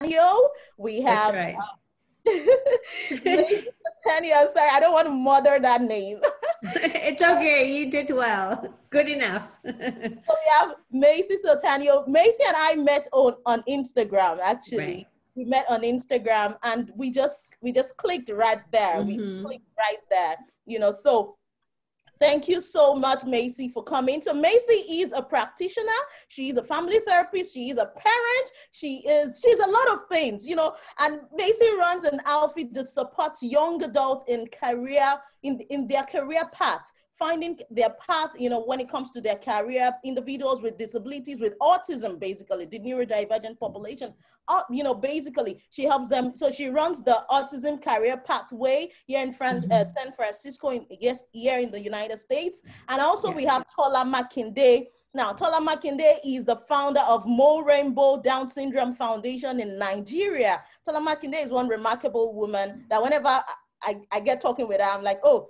Daniel. We That's have right. Macy Centennial. I'm sorry, I don't want to mother that name. It's okay. You did well. Good enough. So we have Macy Sotanio. Macy and I met on Instagram, actually. Right. We met on Instagram and we just clicked right there. We Mm-hmm. clicked right there, so thank you so much, Macy, for coming. So Macy is a practitioner. She's a family therapist. She is a parent. She's a lot of things, and Macy runs an outfit that supports young adults in their career path, finding their path, when it comes to their career, individuals with disabilities, with autism, basically, the neurodivergent population. Basically, she helps them. So she runs the Autism Career Pathway here in Mm-hmm. San Francisco, here in the United States. And also Yeah. we have Tola Makinde. Now, Tola Makinde is the founder of Mo Rainbow Down Syndrome Foundation in Nigeria. Tola Makinde is one remarkable woman that whenever I get talking with her, I'm like, oh,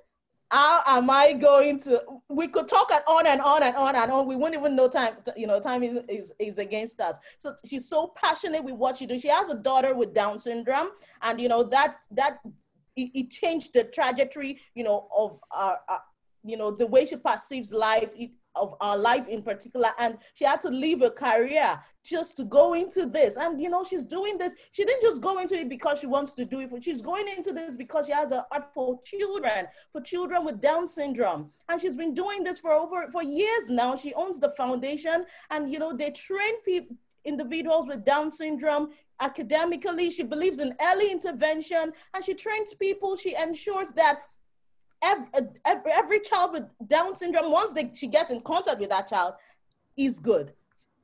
how am I going to, we could talk on and on and on and on. We won't even know time, time is against us. So she's so passionate with what she does. She has a daughter with Down syndrome, and it changed the trajectory, of the way she perceives life, of our life in particular. And she had to leave a career just to go into this. And, she's doing this. She didn't just go into it because she wants to do it. She's going into this because she has a heart for children with Down syndrome. And she's been doing this for years now. She owns the foundation, and, they train people, individuals with Down syndrome academically. She believes in early intervention, and she trains people. She ensures that every child with Down syndrome, once she gets in contact with that child, is good.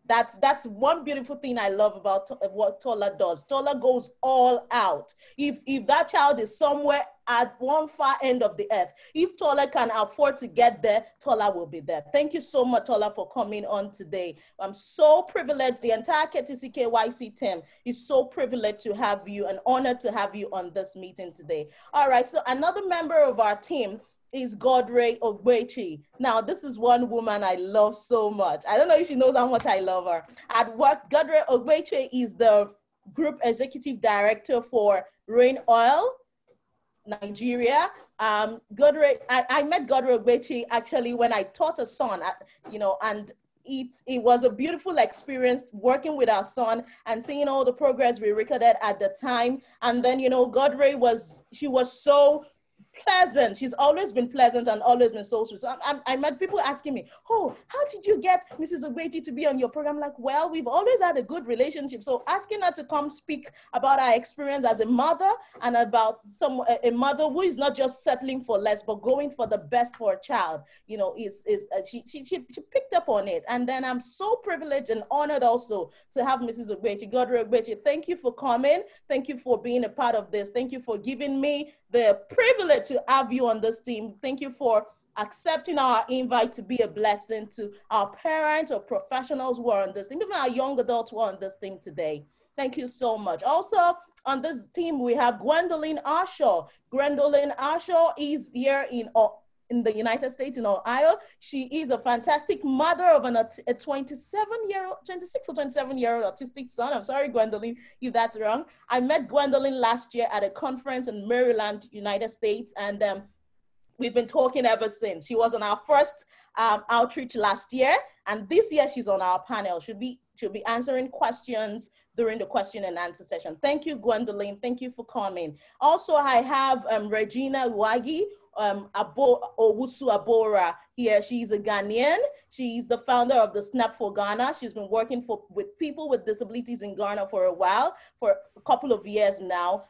That's one beautiful thing I love about what Tola does. Tola goes all out. If that child is somewhere at one far end of the earth, if Tola can afford to get there, Tola will be there. Thank you so much, Tola, for coming on today. I'm so privileged. The entire KTC-KYC team is so privileged to have you, and honored to have you on this meeting today. All right, so another member of our team is Godre Ogbechi. Now, this is one woman I love so much. I don't know if she knows how much I love her. At work, Godre Ogbechi is the Group Executive Director for Rain Oil, Nigeria. I met Godre Ogbechi actually when I taught a son, and it was a beautiful experience working with our son and seeing all the progress we recorded at the time. And then, Godre was so pleasant. She's always been pleasant and always been so sweet. So I met people asking me, oh, how did you get Mrs. Ogbechi to be on your program? Like, well, we've always had a good relationship. So asking her to come speak about our experience as a mother, and about a mother who is not just settling for less, but going for the best for a child, she picked up on it. And then I'm so privileged and honored also to have Mrs. Ogbechi. Godre Ogbechi, thank you for coming. Thank you for being a part of this. Thank you for giving me the privilege to have you on this team. Thank you for accepting our invite to be a blessing to our parents or professionals who are on this team, even our young adults who are on this team today. Thank you so much. Also on this team, we have Gwendolyn Ashaw. Gwendolyn Ashaw is here in the United States, in Ohio. She is a fantastic mother of a 26 or 27-year-old autistic son. I'm sorry, Gwendolyn, if that's wrong. I met Gwendolyn last year at a conference in Maryland, United States, and we've been talking ever since. She was on our first outreach last year, and this year she's on our panel. She'll be answering questions during the question and answer session. Thank you, Gwendolyn. Thank you for coming. Also, I have Regina Uwagi, Owusu Abora here. She's a Ghanaian. She's the founder of the Snap for Ghana. She's been working with people with disabilities in Ghana for a while, for a couple of years now.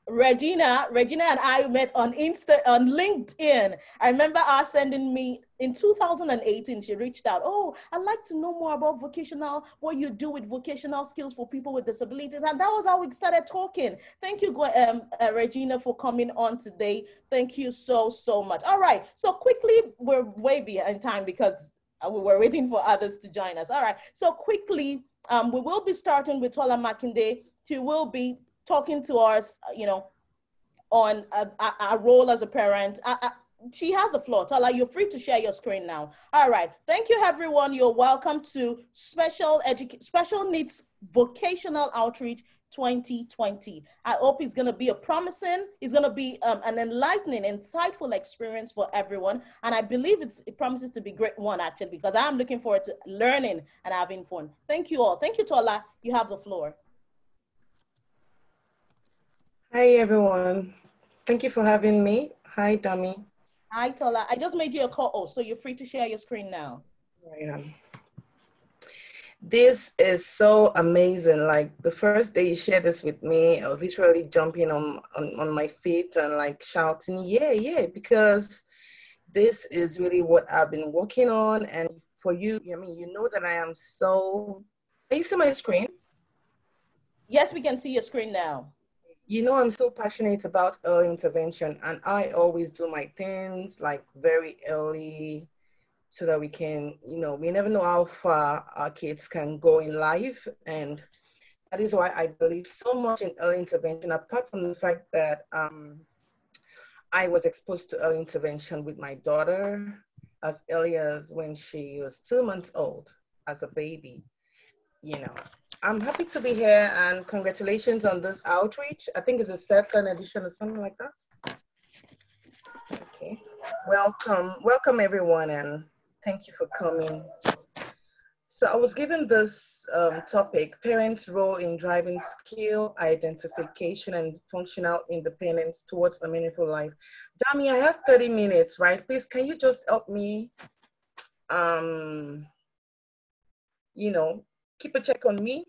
Regina and I met on LinkedIn. I remember her sending me in 2018. She reached out. Oh, I'd like to know more about vocational, what you do with vocational skills for people with disabilities. And that was how we started talking. Thank you, Regina, for coming on today. Thank you so much. All right. So quickly, we're way behind time because we were waiting for others to join us. All right. So quickly, we will be starting with Tola Makinde. She will be talking to us, on our role as a parent. she has the floor. Tola, you're free to share your screen now. All right. Thank you, everyone. You're welcome to Special Needs Vocational Outreach 2020. I hope it's going to be it's going to be an enlightening, insightful experience for everyone. And I believe it promises to be a great one, actually, because I'm looking forward to learning and having fun. Thank you all. Thank you, Tola. You have the floor. Hi, everyone. Thank you for having me. Hi, Dami. Hi, Tola. I just made you a co-host, so you're free to share your screen now. I am. This is so amazing. Like the first day you shared this with me, I was literally jumping on my feet and like shouting, yeah, yeah, because this is really what I've been working on. And for you, I mean, you know that I am so, can you see my screen? Yes, we can see your screen now. You know, I'm so passionate about early intervention, and I always do my things like very early so that we can, you know, we never know how far our kids can go in life. And that is why I believe so much in early intervention, apart from the fact that I was exposed to early intervention with my daughter as early as when she was 2 months old as a baby. You know, I'm happy to be here and congratulations on this outreach. I think it's a second edition or something like that. Okay. Welcome everyone, and thank you for coming. So I was given this topic, parents' role in driving skill identification and functional independence towards a meaningful life. Dami, I have 30 minutes, right? Please, can you just help me, you know, keep a check on me,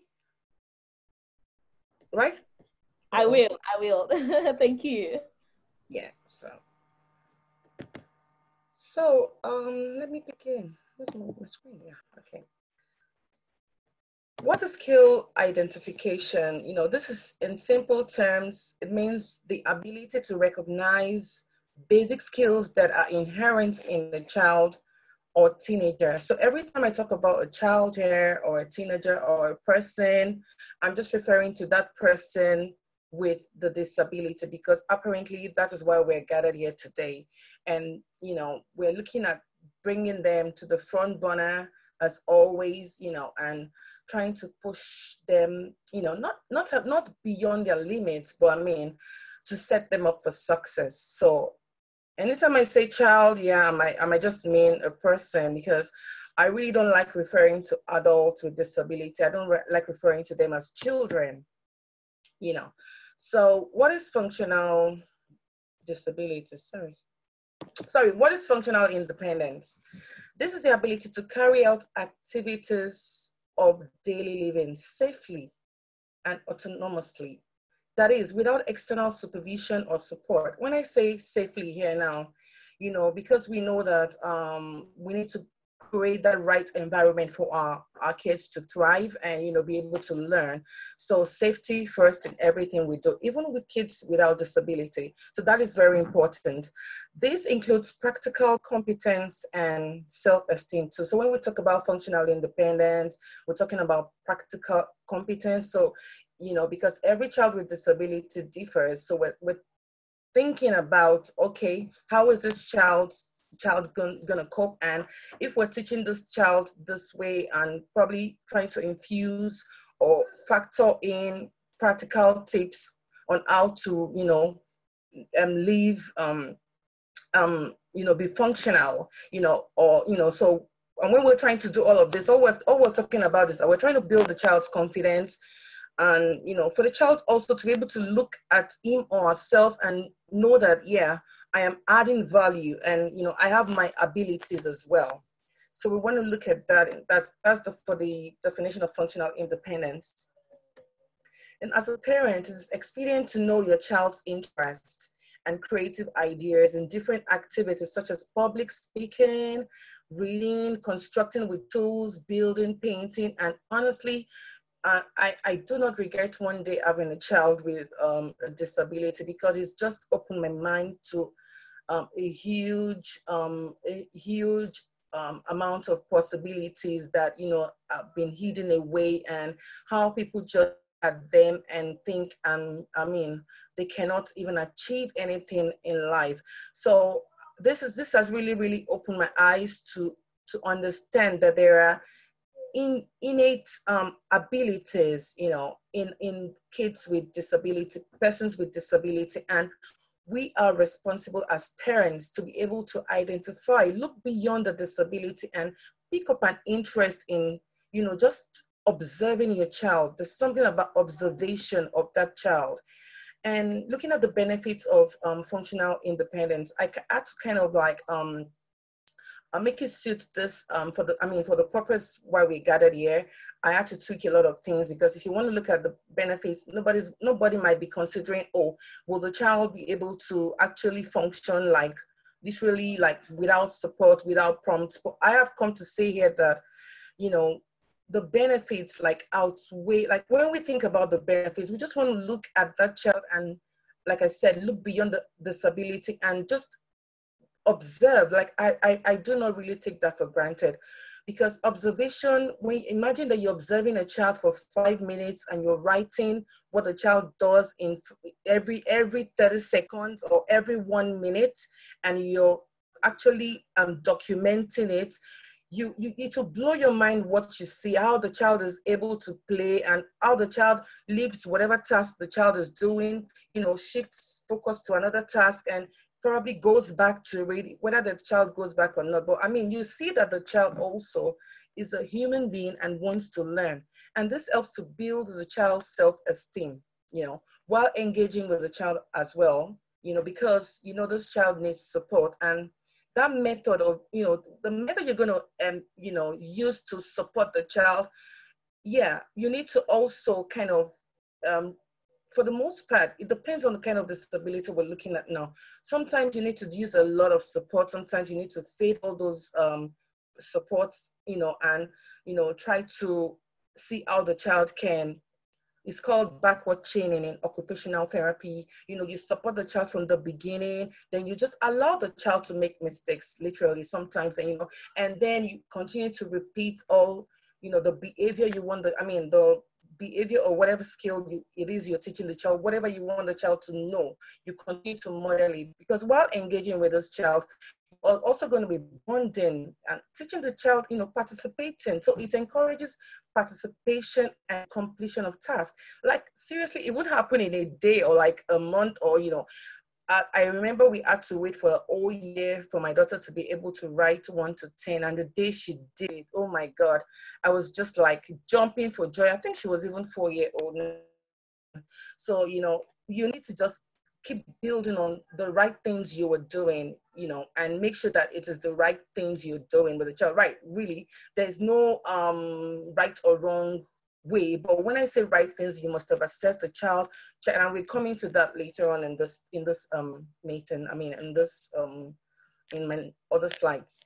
right? I will. Thank you. Yeah, so let me begin. Where's my screen? Yeah, okay. What is skill identification? You know, this is in simple terms, it means the ability to recognize basic skills that are inherent in the child or teenager. So every time I talk about a child here or a teenager or a person, I'm just referring to that person with the disability, because apparently that is why we're gathered here today. And, you know, we're looking at bringing them to the front burner as always, you know, and trying to push them, you know, not beyond their limits, but I mean, to set them up for success. So anytime I say child, yeah, I might just mean a person, because I really don't like referring to adults with disability. I don't like referring to them as children, you know. So what is functional disability? Sorry, what is functional independence? This is the ability to carry out activities of daily living safely and autonomously. That is, without external supervision or support. When I say safely here now, you know, because we know that we need to create that right environment for our kids to thrive and, you know, be able to learn. So safety first in everything we do, even with kids without disability. So that is very important. This includes practical competence and self-esteem too. So when we talk about functional independence, we're talking about practical competence. So, you know, because every child with disability differs. So we're thinking about, okay, how is this child gonna cope? And if we're teaching this child this way and probably trying to infuse or factor in practical tips on how to, you know, live, you know, be functional, you know, or, you know, so, and when we're trying to do all of this, all we're talking about is that we're trying to build the child's confidence, and, you know, for the child also to be able to look at him or herself and know that, yeah, I am adding value, and, you know, I have my abilities as well. So we want to look at that, and for the definition of functional independence. And as a parent, it's expedient to know your child's interests and creative ideas in different activities such as public speaking, reading, constructing with tools, building, painting, and honestly, I do not regret one day having a child with a disability, because it's just opened my mind to a huge amount of possibilities that, you know, have been hidden away, and how people just at them and think, and I mean, they cannot even achieve anything in life. So this has really opened my eyes to understand that there are innate abilities, you know, in kids with disability, persons with disability, and we are responsible as parents to be able to identify, look beyond the disability and pick up an interest in, you know, just observing your child. There's something about observation of that child. And looking at the benefits of functional independence, I had to kind of like make it suit this for the purpose why we gathered here. I had to tweak a lot of things, because if you want to look at the benefits, nobody might be considering, oh, will the child be able to actually function like literally like without support, without prompts? But I have come to say here that, you know, the benefits like outweigh, like when we think about the benefits, we just want to look at that child and, like I said, look beyond the disability and just observe. Like I do not really take that for granted, because observation, when you imagine that you're observing a child for 5 minutes and you're writing what the child does in every 30 seconds or every 1 minute, and you're actually documenting it, you it will blow your mind what you see, how the child is able to play and how the child leaves whatever task the child is doing, you know, shifts focus to another task and probably goes back to read, whether the child goes back or not. But I mean, you see that the child also is a human being and wants to learn. And this helps to build the child's self-esteem, you know, while engaging with the child as well, you know, because, you know, this child needs support. And that method of, you know, the method you're going to, you know, use to support the child, yeah, you need to also kind of, for the most part, it depends on the kind of disability we're looking at now. Sometimes you need to use a lot of support. Sometimes you need to fade all those supports, you know, and, you know, try to see how the child can. It's called backward chaining in occupational therapy. You know, you support the child from the beginning, then you just allow the child to make mistakes, literally sometimes, and, you know, and then you continue to repeat all, you know, the behavior you want, the behavior or whatever skill it is you're teaching the child, whatever you want the child to know, you continue to model it. Because while engaging with this child, you're also going to be bonding and teaching the child, you know, participating. So it encourages participation and completion of tasks. Like seriously, it would happen in a day or like a month, or, you know, I remember we had to wait for a whole year for my daughter to be able to write 1 to 10. And the day she did it, oh my God, I was just like jumping for joy. I think she was even 4 years old. So, you know, you need to just keep building on the right things you were doing, you know, and make sure that it is the right things you're doing with the child. Right, really, there's no right or wrong way. But when I say right things, you must have assessed the child, and we're coming to that later on in this meeting. I mean, in my other slides.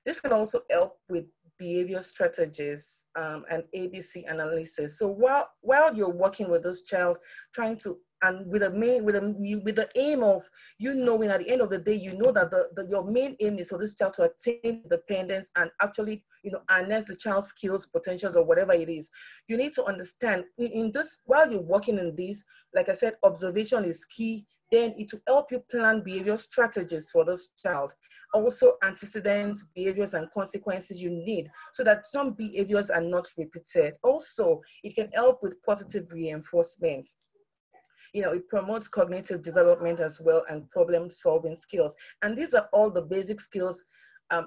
This can also help with behavior strategies and ABC analysis. So while you're working with this child, trying to, and with the aim of you knowing at the end of the day, you know that your main aim is for this child to attain independence and actually, you know, harness the child's skills, potentials, or whatever it is. You need to understand in this, while you're working in this, like I said, observation is key. Then it will help you plan behavior strategies for this child. Also antecedents, behaviors, and consequences you need so that some behaviors are not repeated. Also, it can help with positive reinforcement. You know, it promotes cognitive development as well and problem-solving skills. And these are all the basic skills a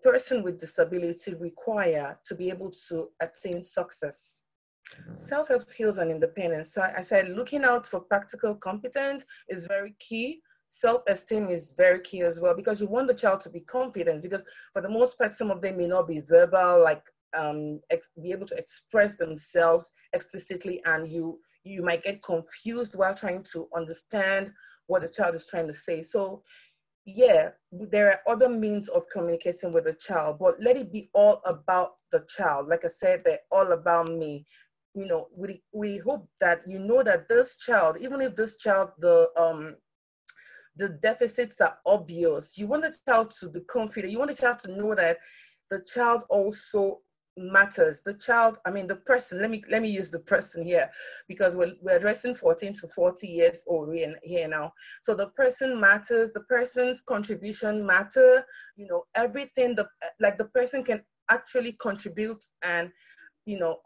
person with disability require to be able to attain success. Self-help skills and independence. So I said looking out for practical competence is very key. Self-esteem is very key as well, because you want the child to be confident, because for the most part, some of them may not be verbal, like be able to express themselves explicitly, and you might get confused while trying to understand what the child is trying to say. So yeah, there are other means of communicating with the child, but let it be all about the child. Like I said, they're all about me. You know, we hope that you know that this child, even if this child, the deficits are obvious, you want the child to be confident. You want the child to know that the child also matters. The child, I mean, the person, let me use the person here, because we're addressing 14 to 40 years old here now. So the person matters, the person's contribution matter, you know, everything, like the person can actually contribute and, you know,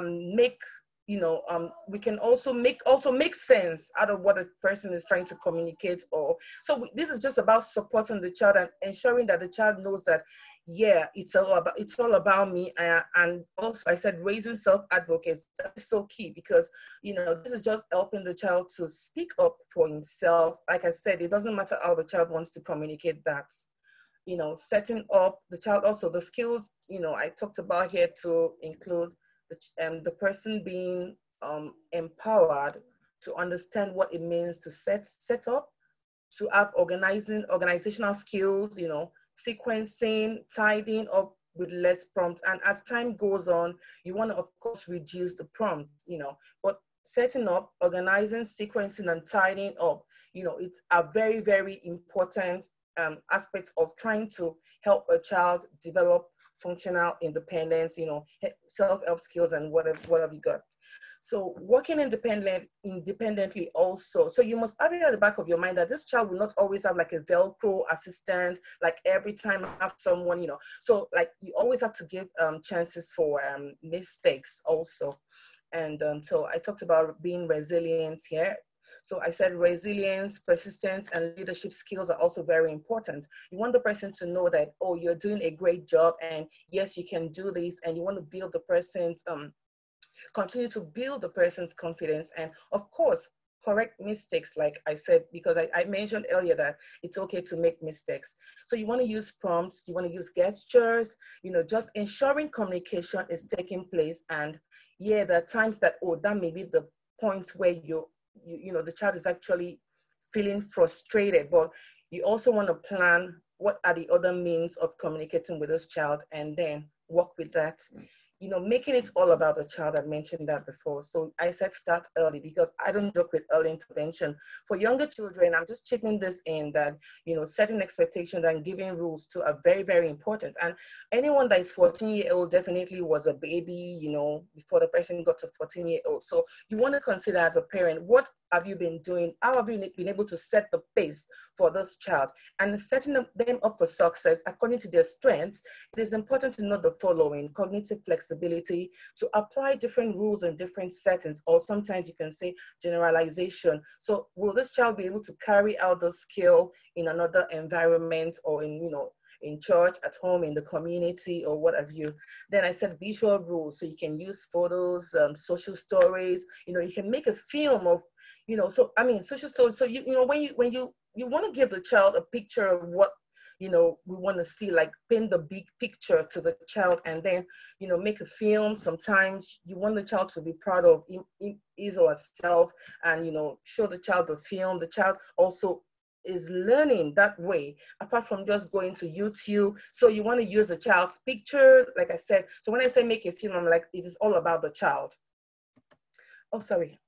make, you know, we can also make sense out of what a person is trying to communicate. Or so this is just about supporting the child and ensuring that the child knows that, yeah, it's all about me. And also, I said raising self-advocates, that's so key, because, you know, this is just helping the child to speak up for himself. Like I said, it doesn't matter how the child wants to communicate that. You know, setting up the child, also the skills, you know, I talked about here to include the person being empowered to understand what it means to set up, to have organizational skills, you know, sequencing, tidying up with less prompts. And as time goes on, you want to, of course, reduce the prompts, you know, but setting up, organizing, sequencing, and tidying up, you know, it's a very, very important aspect of trying to help a child develop functional independence, you know, self-help skills, and whatever you got. So working independently also. So you must have it at the back of your mind that this child will not always have like a Velcro assistant, like every time I have someone, you know. So like you always have to give chances for mistakes also. And so I talked about being resilient here. So I said resilience, persistence, and leadership skills are also very important. You want the person to know that, oh, you're doing a great job, and yes, you can do this, and you want to build the person's continue to build the person's confidence. And of course, correct mistakes, like I said, because I mentioned earlier that it's okay to make mistakes. So you want to use prompts, you want to use gestures, you know, just ensuring communication is taking place. And yeah, there are times that, oh, that may be the point where you know, the child is actually feeling frustrated, but you also want to plan what are the other means of communicating with this child, and then work with that. You know, making it all about the child. I mentioned that before. So I said start early, because I don't joke with early intervention. For younger children, I'm just chipping this in that, you know, setting expectations and giving rules too are very, very important. And anyone that is 14-year-old definitely was a baby, you know, before the person got to 14-year-old. So you want to consider as a parent, what have you been doing? How have you been able to set the pace for this child? And setting them up for success according to their strengths, it is important to know the following: cognitive flexibility, to apply different rules in different settings, or sometimes you can say generalization. So will this child be able to carry out the skill in another environment, or in, you know, in church, at home, in the community, or what have you? Then I said visual rules. So you can use photos, social stories, you know, you can make a film of, you know, so I mean, social stories. So you know, when you want to give the child a picture of what, you know, we want to see, like paint the big picture to the child, and then, you know, make a film. Sometimes you want the child to be proud of his or herself, and, you know, show the child the film. The child also is learning that way, apart from just going to YouTube. So you want to use the child's picture, like I said. So when I say make a film, I'm like, it is all about the child. Oh, sorry.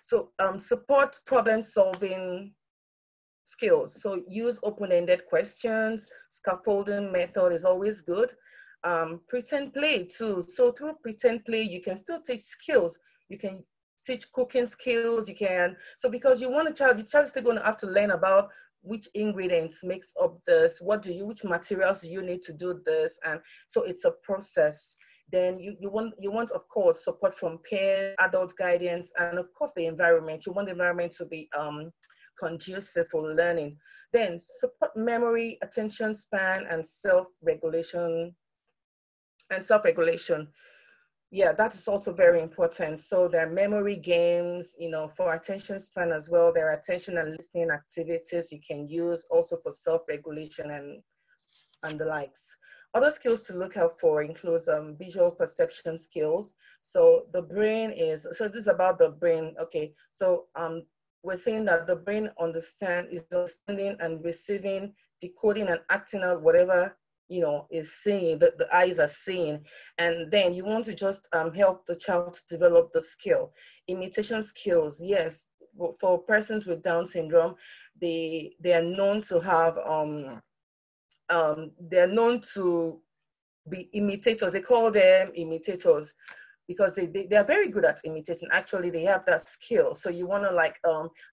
So support problem solving skills. So use open-ended questions. Scaffolding method is always good. Pretend play too. So through pretend play, you can still teach skills. You can teach cooking skills. You can, so because you want a child, your child is still going to have to learn about which ingredients makes up this, which materials you need to do this. And so it's a process. Then you want, of course, support from peers, adult guidance, and of course the environment. You want the environment to be conducive for learning. Then support memory, attention span, and self-regulation. Yeah, that is also very important. So there are memory games, you know, for attention span as well. There are attention and listening activities you can use also for self-regulation and the likes. Other skills to look out for includes visual perception skills. So the brain is, so this is about the brain. Okay, so we're saying that the brain is understanding and receiving, decoding and acting out whatever, you know, is seeing, the eyes are seeing. And then you want to just help the child to develop the skill. Imitation skills, yes, for persons with Down syndrome, they are known to have, they're known to be imitators. They call them imitators because they are very good at imitating. Actually, they have that skill. So you want to like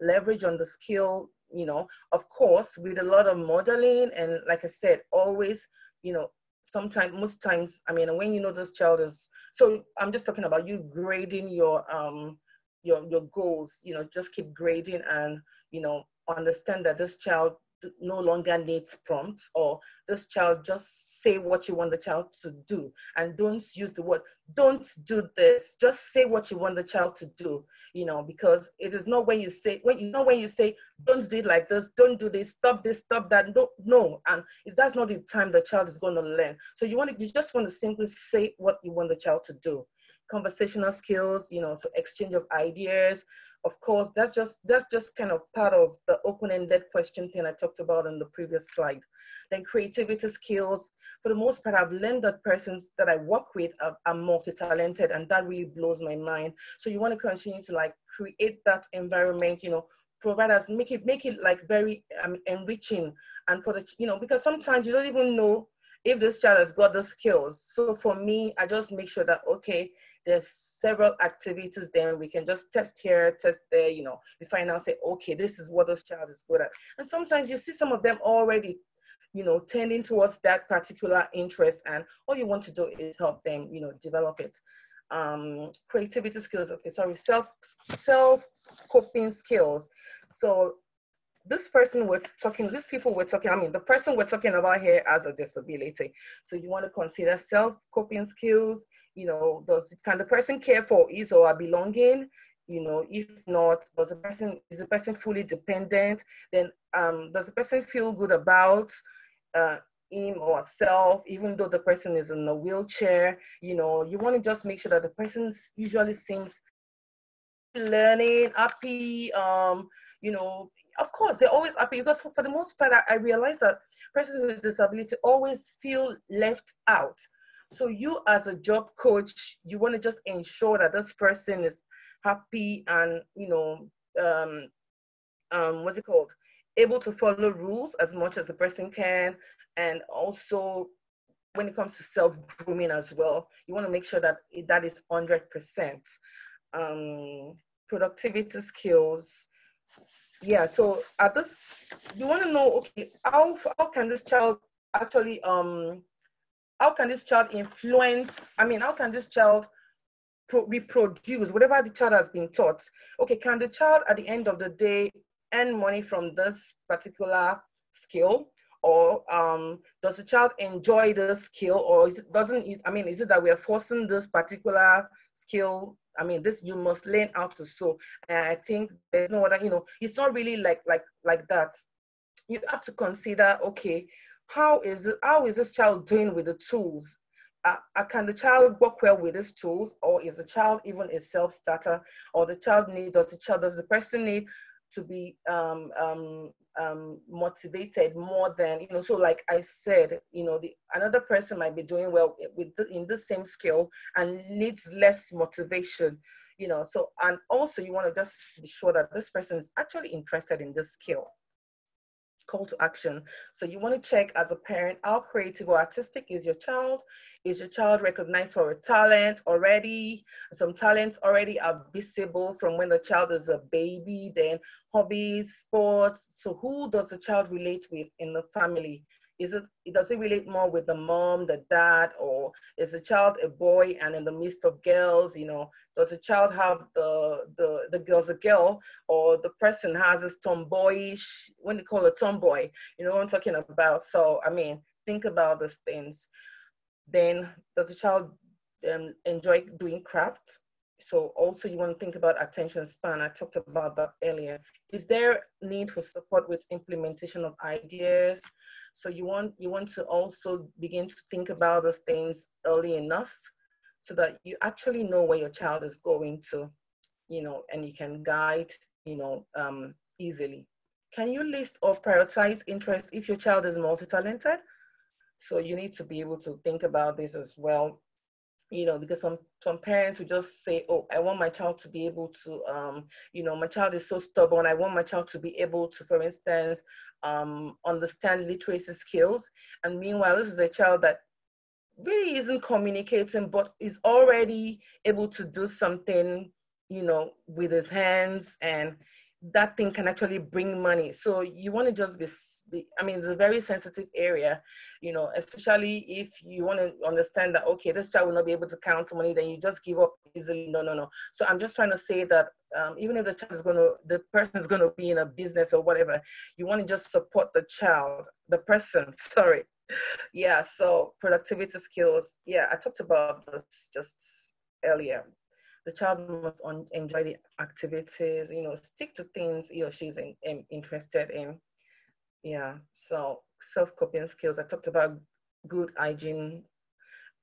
leverage on the skill, you know, of course, with a lot of modeling. And like I said, always, you know, sometimes, most times, I mean, when you know this child is, so I'm just talking about you grading your goals, you know, just keep grading and, you know, understand that this child no longer needs prompts, or this child just say what you want the child to do, and don't use the word don't do this, just say what you want the child to do, you know, because it is not when you say don't do it like this, don't do this, stop this, stop that, no, and that's not the time the child is going to learn. So you just want to simply say what you want the child to do. Conversational skills, you know, so exchange of ideas. Of course, that's just kind of part of the open-ended question thing I talked about in the previous slide. Then creativity skills. For the most part, I've learned that persons that I work with are multi-talented, and that really blows my mind. So you want to continue to like create that environment, you know, provide us, make it like very enriching, and for the, you know, because sometimes you don't even know if this child has got the skills. So for me, I just make sure that, okay, there's several activities, then we can just test here, test there, you know, we find out, say, okay, this is what this child is good at. And sometimes you see some of them already, you know, tending towards that particular interest, and all you want to do is help them, you know, develop it. Creativity skills, okay, sorry, self-coping skills. So this person we're talking, these people we're talking, I mean, the person we're talking about here has a disability. So you want to consider self-coping skills. You know, can the person care for his or her belonging? You know, if not, is the person fully dependent? Then does the person feel good about him or herself, even though the person is in a wheelchair? You know, you want to just make sure that the person usually seems learning, happy, you know, of course, they're always happy, because for the most part, I realize that persons with disability always feel left out. So you as a job coach, you want to just ensure that this person is happy and, you know, what's it called? Able to follow rules as much as the person can. And also when it comes to self-grooming as well, you want to make sure that that is 100%. Productivity skills. Yeah, so at this, you want to know, okay, how can this child actually, how can this child influence, I mean, how can this child reproduce whatever the child has been taught? Okay, can the child at the end of the day earn money from this particular skill? Or does the child enjoy the skill, or I mean, is it that we are forcing this particular skill? I mean, this, you must learn how to sew. And I think there's no other, you know, it's not really like that. You have to consider, okay, how is this child doing with the tools? Can the child work well with these tools, or is the child even a self-starter? Or does the person need to be motivated more than, you know? So like I said, you know, another person might be doing well in the same skill and needs less motivation, you know. So, and also you want to just be sure that this person is actually interested in this skill. Call to action. So you want to check as a parent, how creative or artistic is your child? Is your child recognized for a talent already? Some talents already are visible from when the child is a baby. Then hobbies, sports. So who does the child relate with in the family? Does it relate more with the mom, the dad, or is the child a boy and in the midst of girls? You know, does the child have the girl's a girl, or the person has this tomboyish, when they call it tomboy, you know what I'm talking about? So, I mean, think about these things. Then does the child enjoy doing crafts? So also you want to think about attention span. I talked about that earlier. Is there need for support with implementation of ideas? So you want to also begin to think about those things early enough so that you actually know where your child is going to, you know, and you can guide, you know, easily. Can you list or prioritize interests if your child is multi-talented? So you need to be able to think about this as well, you know, because some parents will just say, oh, I want my child to be able to, you know, my child is so stubborn. I want my child to be able to, for instance, understand literacy skills. And meanwhile, this is a child that really isn't communicating, but is already able to do something, with his hands, and that thing can actually bring money. So you want to just I mean, it's a very sensitive area, especially if you want to understand that, okay, this child will not be able to count money, then you just give up easily. No, no, no. So I'm just trying to say that even if the person is going to be in a business or whatever, you want to just support the person, sorry. Yeah, so productivity skills. Yeah, I talked about this just earlier. The child must enjoy the activities, stick to things he or she's interested in. Yeah, so self-coping skills. I talked about good hygiene,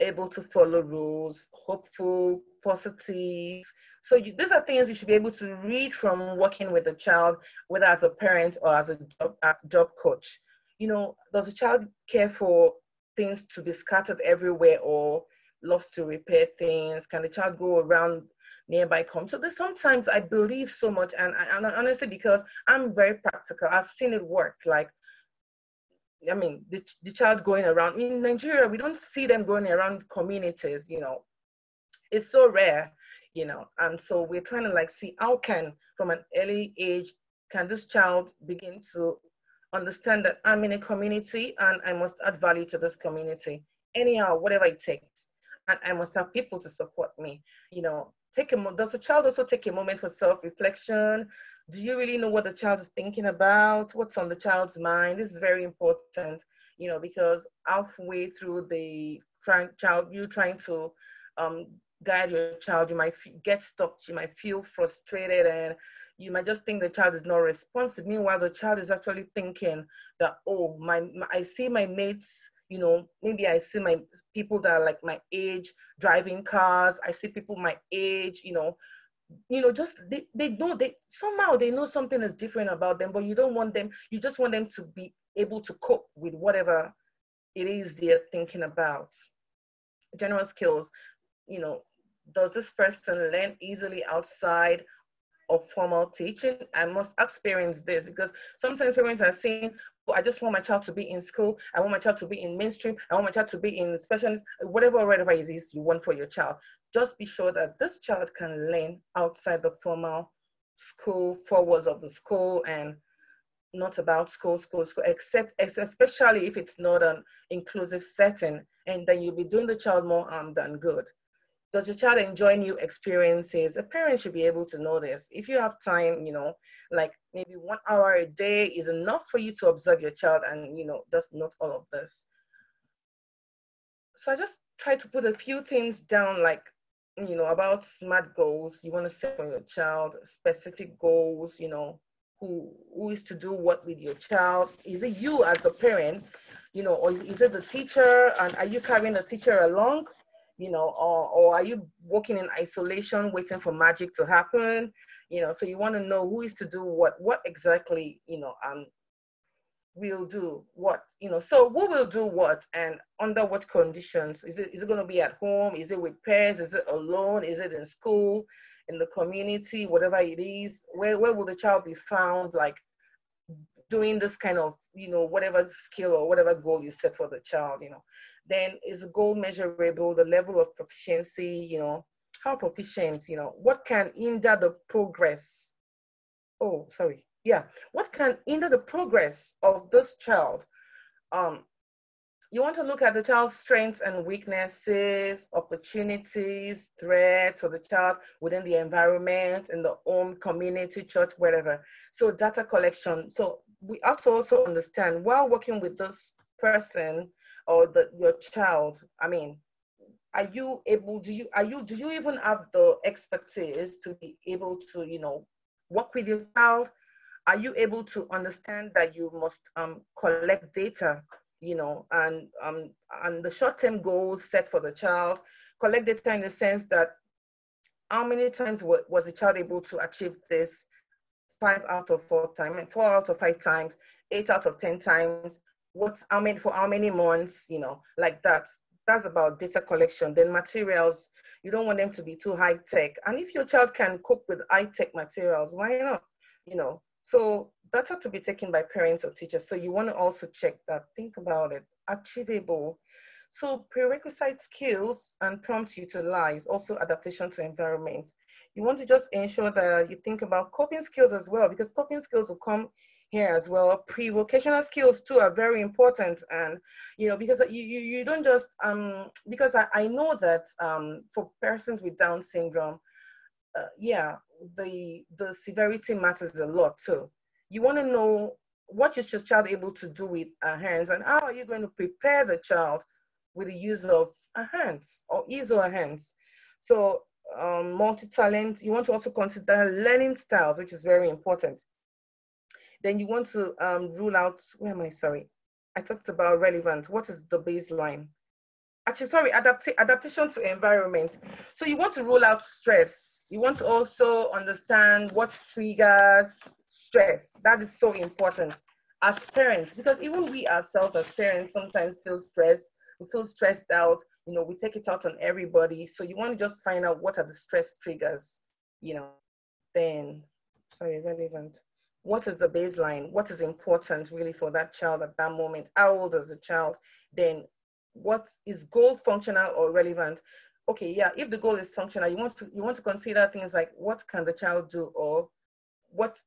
able to follow rules, hopeful, positive. So these are things you should be able to read from working with a child, whether as a parent or as a job coach. Does a child care for things to be scattered everywhere, or loves to repair things? Can the child go around nearby come? So there's sometimes I believe so much, and honestly, because I'm very practical, I've seen it work. Like, I mean, the child going around in Nigeria, we don't see them going around communities, it's so rare, and so we're trying to like see how can, from an early age, can this child begin to understand that I'm in a community and I must add value to this community, anyhow, whatever it takes, and I must have people to support me. Does the child also take a moment for self-reflection? Do you really know what the child is thinking about? What's on the child's mind? This is very important, because halfway through you trying to um, guide your child, you might get stuck, you might feel frustrated, and you might just think the child is not responsive. Meanwhile, the child is actually thinking that, oh, I see my mates, maybe I see my people that are like my age driving cars. I see people my age, just they know, they somehow they know something is different about them, but you don't want them, you just want them to be able to cope with whatever it is they're thinking about. General skills, you know, does this person learn easily outside of formal teaching? I must experience this, because sometimes parents are saying, oh, I just want my child to be in school, I want my child to be in mainstream, I want my child to be in specialist, whatever it is you want for your child. Just be sure that this child can learn outside the formal school, four walls of the school, and not about school, except especially if it's not an inclusive setting, and then you'll be doing the child more harm than good. Does your child enjoy new experiences? A parent should be able to know this. If you have time, like maybe 1 hour a day is enough for you to observe your child and, just note all of this. So I just try to put a few things down, like, about SMART goals. You want to set for your child specific goals, who is to do what with your child? Is it you as the parent, or is it the teacher? And are you carrying the teacher along? Or are you working in isolation, waiting for magic to happen? So you want to know who is to do what exactly, will do what, so who will do what and under what conditions? Is it going to be at home? Is it with peers? Is it alone? Is it in school, in the community, whatever it is? Where will the child be found, like, doing this kind of, whatever skill or whatever goal you set for the child? Then is the goal measurable? The level of proficiency, how proficient, what can hinder the progress? Oh, sorry. Yeah. What can hinder the progress of this child? You want to look at the child's strengths and weaknesses, opportunities, threats of the child within the environment, in the home, community, church, wherever. So data collection. So we have to also understand, while working with this person or your child, I mean, are you able, do you even have the expertise to be able to, work with your child? Are you able to understand that you must collect data, and the short-term goals set for the child? Collect data in the sense that how many times was the child able to achieve this? 5 out of 4 times, 4 out of 5 times, 8 out of 10 times. For how many months? Like that. That's about data collection. Then materials, you don't want them to be too high tech. And if your child can cope with high tech materials, why not? So data to be taken by parents or teachers. So you want to also check that. Think about it. Achievable. So prerequisite skills and prompt utilize, also adaptation to environment. You want to just ensure that you think about coping skills as well, because coping skills will come here as well. Pre-vocational skills too are very important. And, because you don't just, because I know that for persons with Down syndrome, the severity matters a lot too. You want to know what is your child able to do with her hands, and how are you going to prepare the child with the use of her hands or his or her hands. So multi-talent, you want to also consider learning styles, which is very important. Then you want to rule out, I talked about relevant. What is the baseline? Actually, sorry, adaptation to environment. So you want to rule out stress. You want to also understand what triggers stress. That is so important as parents, because even we ourselves as parents sometimes feel stressed. We feel stressed out. We take it out on everybody. So you want to just find out what are the stress triggers. Then, relevant. What is the baseline? What is important really for that child at that moment? How old is the child? Then what is goal functional or relevant? Okay, yeah, if the goal is functional, you want to consider things like what can the child do, or what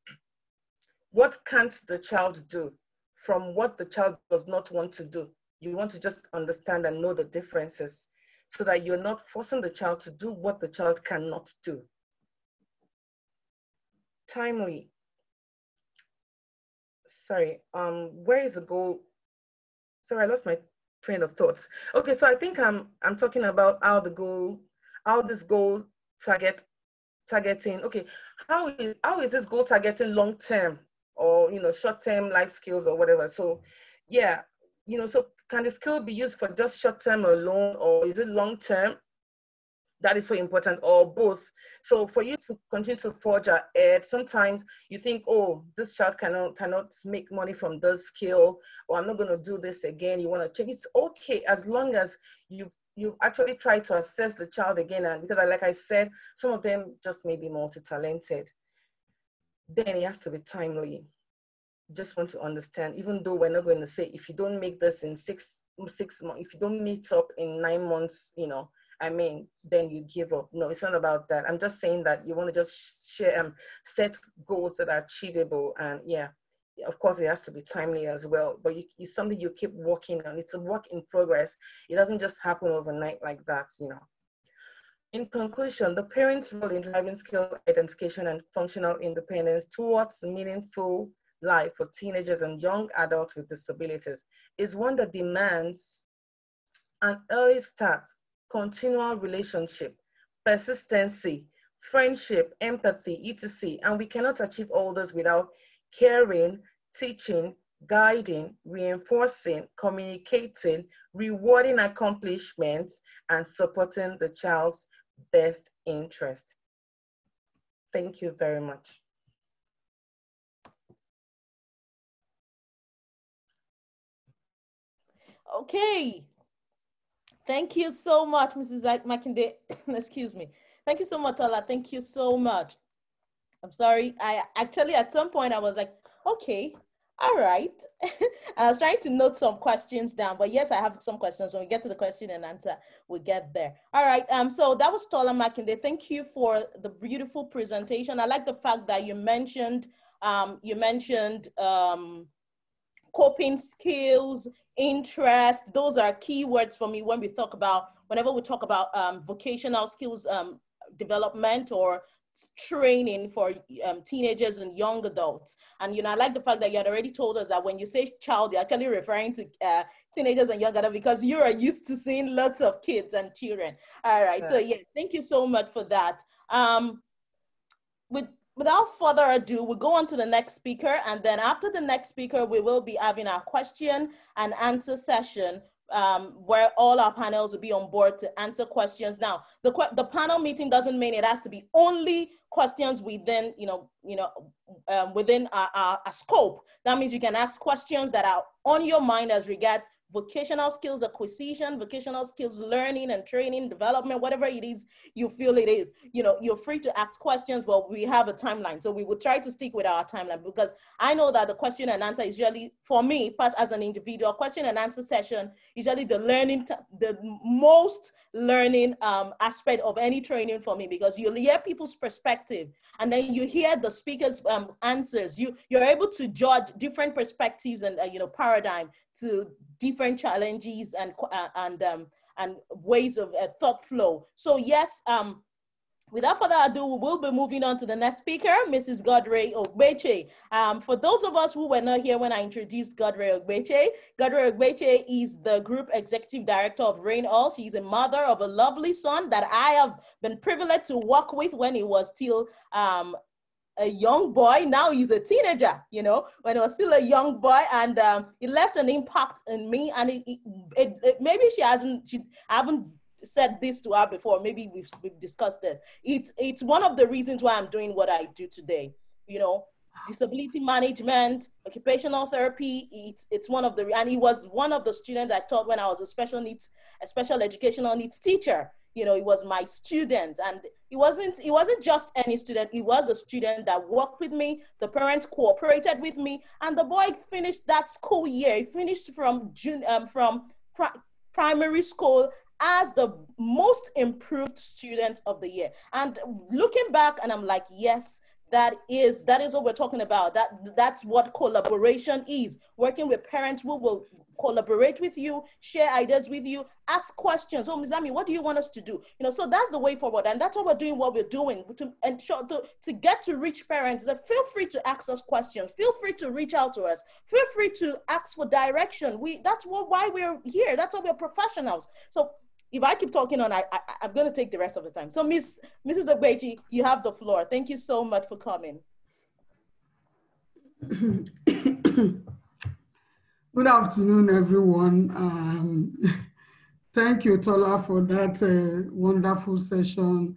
can't the child do from what the child does not want to do. You want to just understand and know the differences so that you're not forcing the child to do what the child cannot do. Timely. Sorry, where is the goal? Sorry, I lost my train of thoughts. Okay, so I think I'm talking about how this goal targeting. Okay, how is this goal targeting long term or short term life skills or whatever? So yeah, so can the skill be used for just short term alone, or is it long term? That is so important, or both. So for you to continue to forge ahead, sometimes you think, oh, this child cannot make money from this skill, or I'm not going to do this again. You want to change. It's okay as long as you've actually tried to assess the child again. And because like I said, some of them just may be multi-talented. Then it has to be timely. Just want to understand, even though we're not going to say, if you don't make this in six months, if you don't meet up in 9 months, then you give up. No, it's not about that. I'm just saying that you want to just set goals that are achievable. And yeah, of course, it has to be timely as well. But it's something you keep working on. It's a work in progress. It doesn't just happen overnight like that, In conclusion, the parent's role in driving skill identification and functional independence towards meaningful life for teenagers and young adults with disabilities is one that demands an early start, continual relationship, persistency, friendship, empathy, etc. And we cannot achieve all this without caring, teaching, guiding, reinforcing, communicating, rewarding accomplishments, and supporting the child's best interest. Thank you very much. Okay. Thank you so much, Mrs. Makinde. Excuse me. Thank you so much, Ola. Thank you so much. I'm sorry. I actually, at some point, I was like, okay, all right. I was trying to note some questions down, but yes, I have some questions. When we get to the question and answer, we'll get there. All right. So that was Tola Makinde. Thank you for the beautiful presentation. I like the fact that you mentioned coping skills, interest. Those are keywords for me whenever we talk about vocational skills development or training for teenagers and young adults. And I like the fact that you had already told us that when you say child, you're actually referring to teenagers and young adults, because you are used to seeing lots of kids and children. All right. So yeah, thank you so much for that. Without further ado, we'll go on to the next speaker. And then after the next speaker, we will be having our question and answer session where all our panels will be on board to answer questions. Now, the panel meeting doesn't mean it has to be only questions within, within a scope. That means you can ask questions that are on your mind as regards vocational skills acquisition, vocational skills learning and training, development, whatever it is you feel it is. You know, you're free to ask questions, but we have a timeline. So we will try to stick with our timeline, because I know that the question and answer is usually, for me, as an individual, question and answer session, usually the the most learning aspect of any training for me, because you'll hear people's perspective, and then you hear the speaker's answers. You're able to judge different perspectives and paradigm to different challenges and ways of thought flow. So yes, without further ado, we will be moving on to the next speaker, Mrs. Godre Ogbeche. For those of us who were not here when I introduced Godre Ogbeche is the Group Executive Director of Rain All. She's a mother of a lovely son that I have been privileged to work with when he was still a young boy. Now he's a teenager, when he was still a young boy, and it left an impact in me. And maybe I haven't said this to her before. Maybe we've discussed this. It's one of the reasons why I'm doing what I do today. Disability management, occupational therapy. It's one of the, and he was one of the students I taught when I was a special educational needs teacher. He was my student, and he wasn't just any student. He was a student that worked with me. The parents cooperated with me, and the boy finished that school year. He finished from primary school as the most improved student of the year. And looking back, and I'm like, yes, that is what we're talking about. That's what collaboration is. Working with parents who will collaborate with you, share ideas with you, ask questions. Oh, Ms. Ami, what do you want us to do? So that's the way forward. And that's what we're doing to ensure to get to reach parents. That feel free to ask us questions. Feel free to reach out to us. Feel free to ask for direction. That's why we're here. That's why we're professionals. So if I keep talking on, I'm going to take the rest of the time. So Mrs. Ogbeche, you have the floor. Thank you so much for coming. Good afternoon, everyone. Thank you, Tola, for that wonderful session.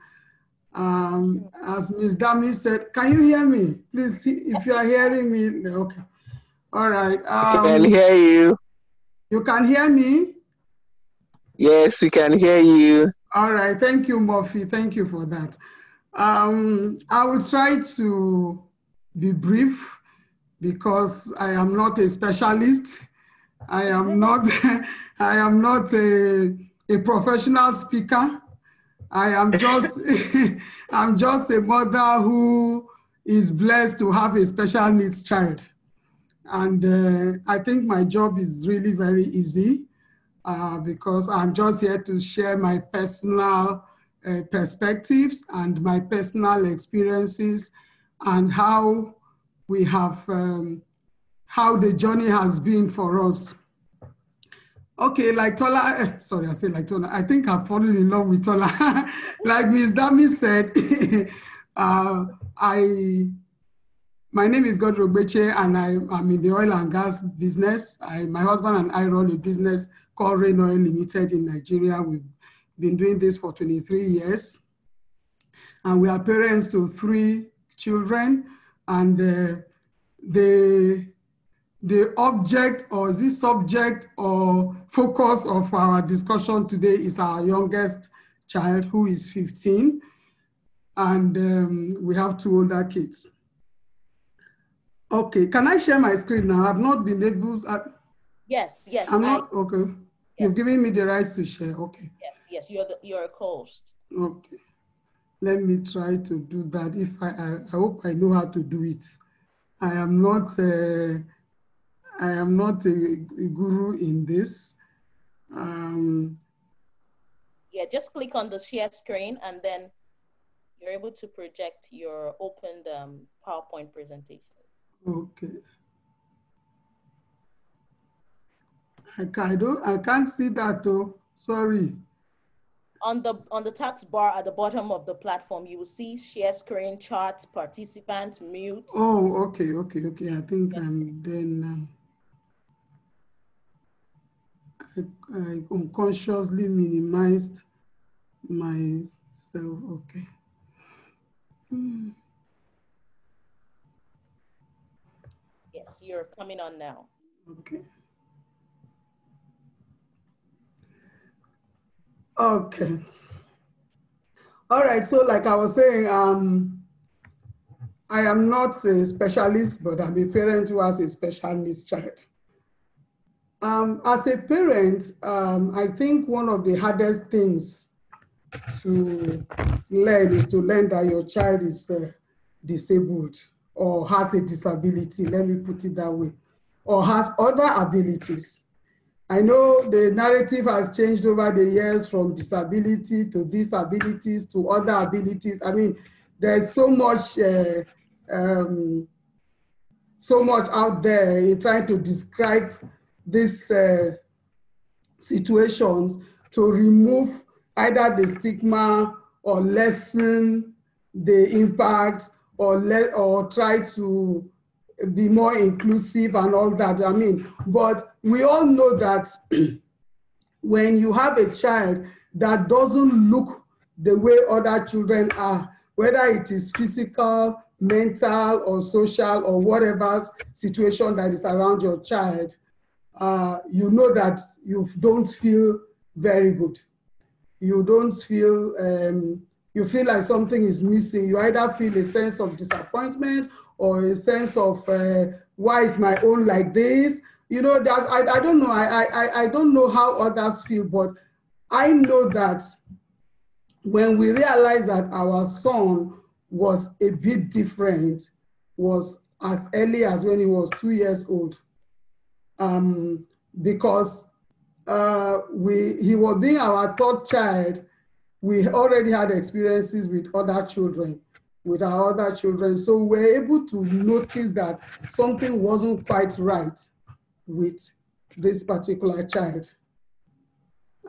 As Ms. Dami said, can you hear me? Please, if you are hearing me, okay. All right. I can hear you. You can hear me? Yes, we can hear you. All right. Thank you, Murphy. Thank you for that. I will try to be brief because I am not a specialist. I am not a professional speaker. I am just I'm just a mother who is blessed to have a special needs child. And I think my job is really very easy because I'm just here to share my personal perspectives and my personal experiences and how we have, how the journey has been for us. Okay, like Tola, sorry, I said like Tola. I think I've fallen in love with Tola. Like Ms. Dami said, my name is Godre Ogbeche, and I'm in the oil and gas business. My husband and I run a business called Rain Oil Limited in Nigeria. We've been doing this for 23 years. And we are parents to 3 children. And the object or the subject or focus of our discussion today is our youngest child, who is 15. And we have 2 older kids. Okay, can I share my screen now? I've not been able. Yes. I'm not okay. Yes. You've given me the rights to share. Okay. Yes. You're a co-host. Okay. Let me try to do that. If I hope I know how to do it. I am not a guru in this. Yeah, just click on the share screen and then you're able to project your opened PowerPoint presentation. Okay. I can't see that though. Sorry. On the task bar at the bottom of the platform, you will see share screen, charts, participants, mute. Oh, okay. I think I'm then. I unconsciously minimized myself. Okay. Yes, you're coming on now. Okay. Okay. All right, so like I was saying, I am not a specialist, but I'm a parent who has a special needs child. As a parent, I think one of the hardest things to learn is to learn that your child is disabled or has a disability, let me put it that way, or has other abilities. I know the narrative has changed over the years from disability to disabilities to other abilities. I mean, there's so much out there in trying to describe these situations to remove either the stigma or lessen the impact or try to be more inclusive and all that. I mean, but we all know that when you have a child that doesn't look the way other children are, whether it is physical, mental, or social, or whatever situation that is around your child, you know that you don't feel very good. You don't feel, you feel like something is missing. You either feel a sense of disappointment or a sense of, why is my own like this? You know, I don't know. I don't know how others feel, but I know that when we realized that our son was a bit different, was as early as when he was 2 years old, because he was being our third child. We already had experiences with other children, with our other children. So we were able to notice that something wasn't quite right with this particular child.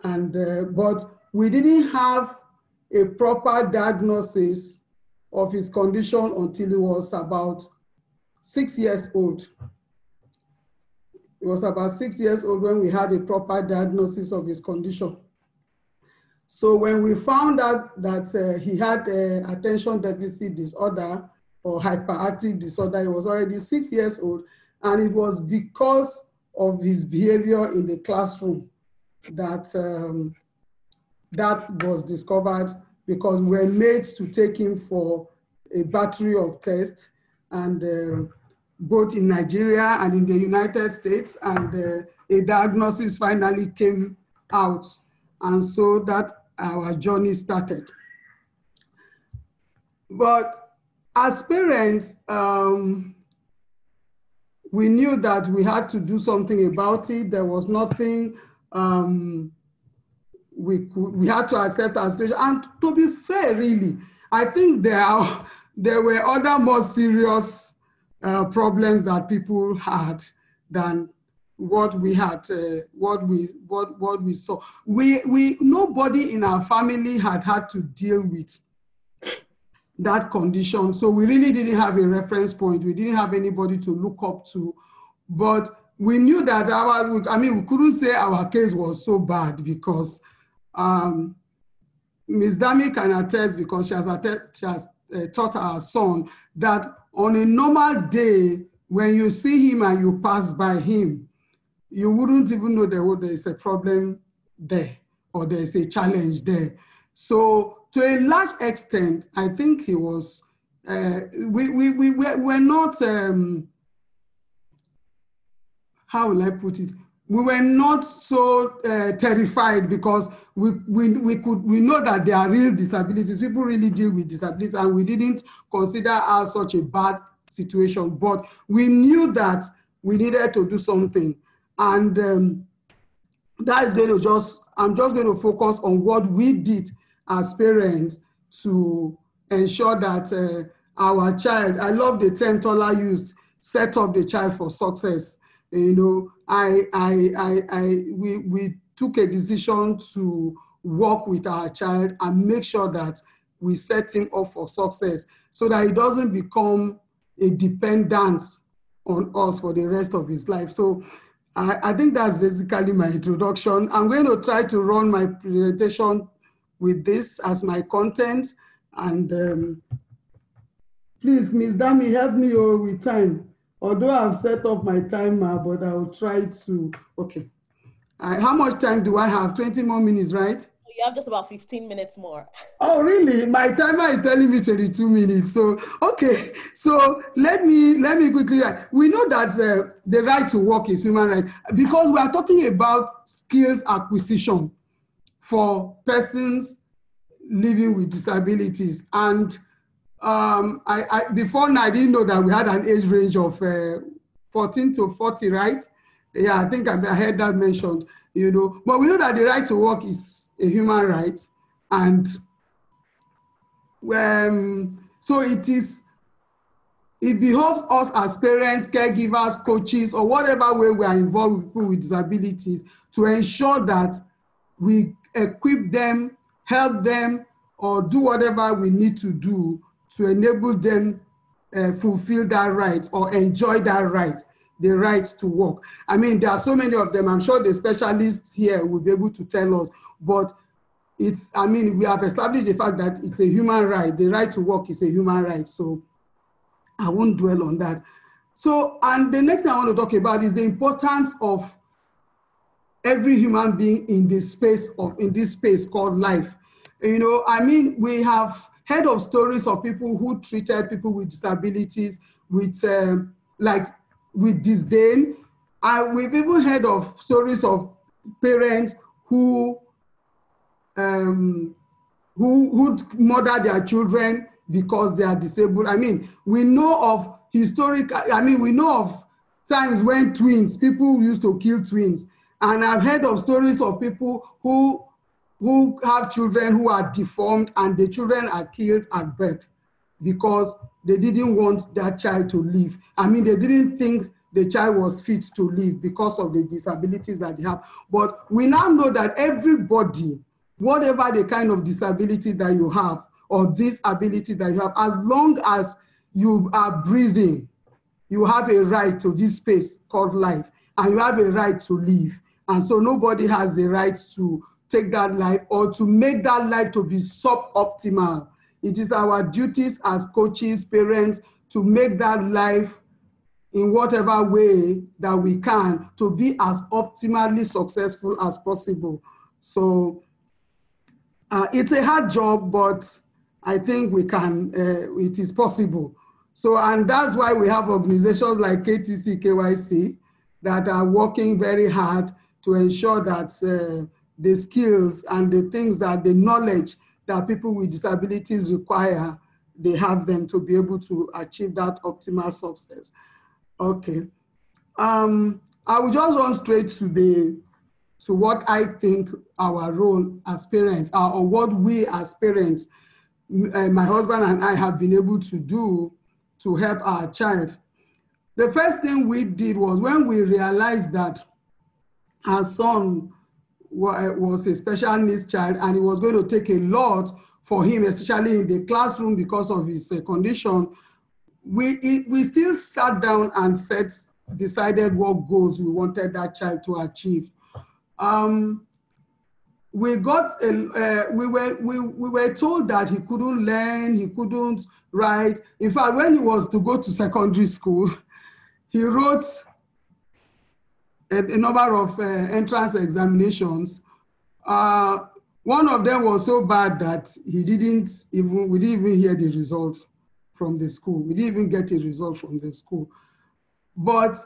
And, but we didn't have a proper diagnosis of his condition until he was about 6 years old. He was about 6 years old when we had a proper diagnosis of his condition. So when we found out that he had attention deficit disorder or hyperactive disorder, he was already 6 years old, and it was because of his behavior in the classroom that that was discovered, because we were made to take him for a battery of tests, and both in Nigeria and in the United States, and a diagnosis finally came out. And so that our journey started. But as parents, we knew that we had to do something about it. There was nothing we had to accept our situation. And to be fair, really, I think there were other more serious problems that people had than what we had, what we saw. Nobody in our family had to deal with that condition. So we really didn't have a reference point. We didn't have anybody to look up to, but we knew that we couldn't say our case was so bad, because Ms. Dami can attest, because she has taught our son that on a normal day, when you see him and you pass by him, you wouldn't even know there is a problem there or there's a challenge there. So to a large extent, I think he was, we're not, how will I put it? We were not so terrified, because we know that there are real disabilities. People really deal with disabilities, and we didn't consider as such a bad situation, but we knew that we needed to do something. And that is going to I'm just going to focus on what we did as parents to ensure that our child, I love the term Tola used, set up the child for success. You know, we took a decision to work with our child and make sure that we set him up for success, so that he doesn't become a dependent on us for the rest of his life. So I think that's basically my introduction. I'm going to try to run my presentation with this as my content. And please, Ms. Dami, help me with time. Although I've set up my timer, but I'll try to, okay. How much time do I have? 20 more minutes, right? You have just about 15 minutes more. Oh, really? My timer is telling me 22 minutes. So, okay. So let me quickly write. We know that the right to work is human right because we are talking about skills acquisition for persons living with disabilities. And before now, I didn't know that we had an age range of 14 to 40, right? Yeah, I think I heard that mentioned, you know. But we know that the right to work is a human right. And so it behoves us as parents, caregivers, coaches, or whatever way we are involved with people with disabilities to ensure that we equip them, help them, or do whatever we need to do to enable them fulfill that right or enjoy that right, the right to work. I mean, there are so many of them. I'm sure the specialists here will be able to tell us, but I mean, we have established the fact that it's a human right. The right to work is a human right. So I won't dwell on that. So, and the next thing I want to talk about is the importance of every human being in this space called life. You know, I mean, we have heard of stories of people who treated people with disabilities with with disdain. And we've even heard of stories of parents who murder their children because they are disabled. I mean, we know of times when people used to kill twins. And I've heard of stories of people who have children who are deformed and the children are killed at birth because they didn't want that child to live. I mean, they didn't think the child was fit to live because of the disabilities that they have. But we now know that everybody, whatever the kind of disability that you have or this ability that you have, as long as you are breathing, you have a right to this space called life, and you have a right to live. And so nobody has the right to take that life or to make that life to be suboptimal. It is our duties as coaches, parents, to make that life in whatever way that we can to be as optimally successful as possible. So it's a hard job, but I think we can, it is possible. So, and that's why we have organizations like KTC-KYC that are working very hard to ensure that the skills and the things that the knowledge that people with disabilities require, they have them to be able to achieve that optimal success. Okay. I will just run straight to what I think our role as parents are, or what we as parents, my husband and I have been able to do to help our child. The first thing we did was when we realized that our son was a special needs child and it was going to take a lot for him, especially in the classroom because of his condition, we still sat down and decided what goals we wanted that child to achieve. We were told that he couldn't learn, he couldn't write. In fact, when he was to go to secondary school, he wrote a number of entrance examinations. One of them was so bad that we didn't even hear the results from the school. We didn't even get a result from the school. But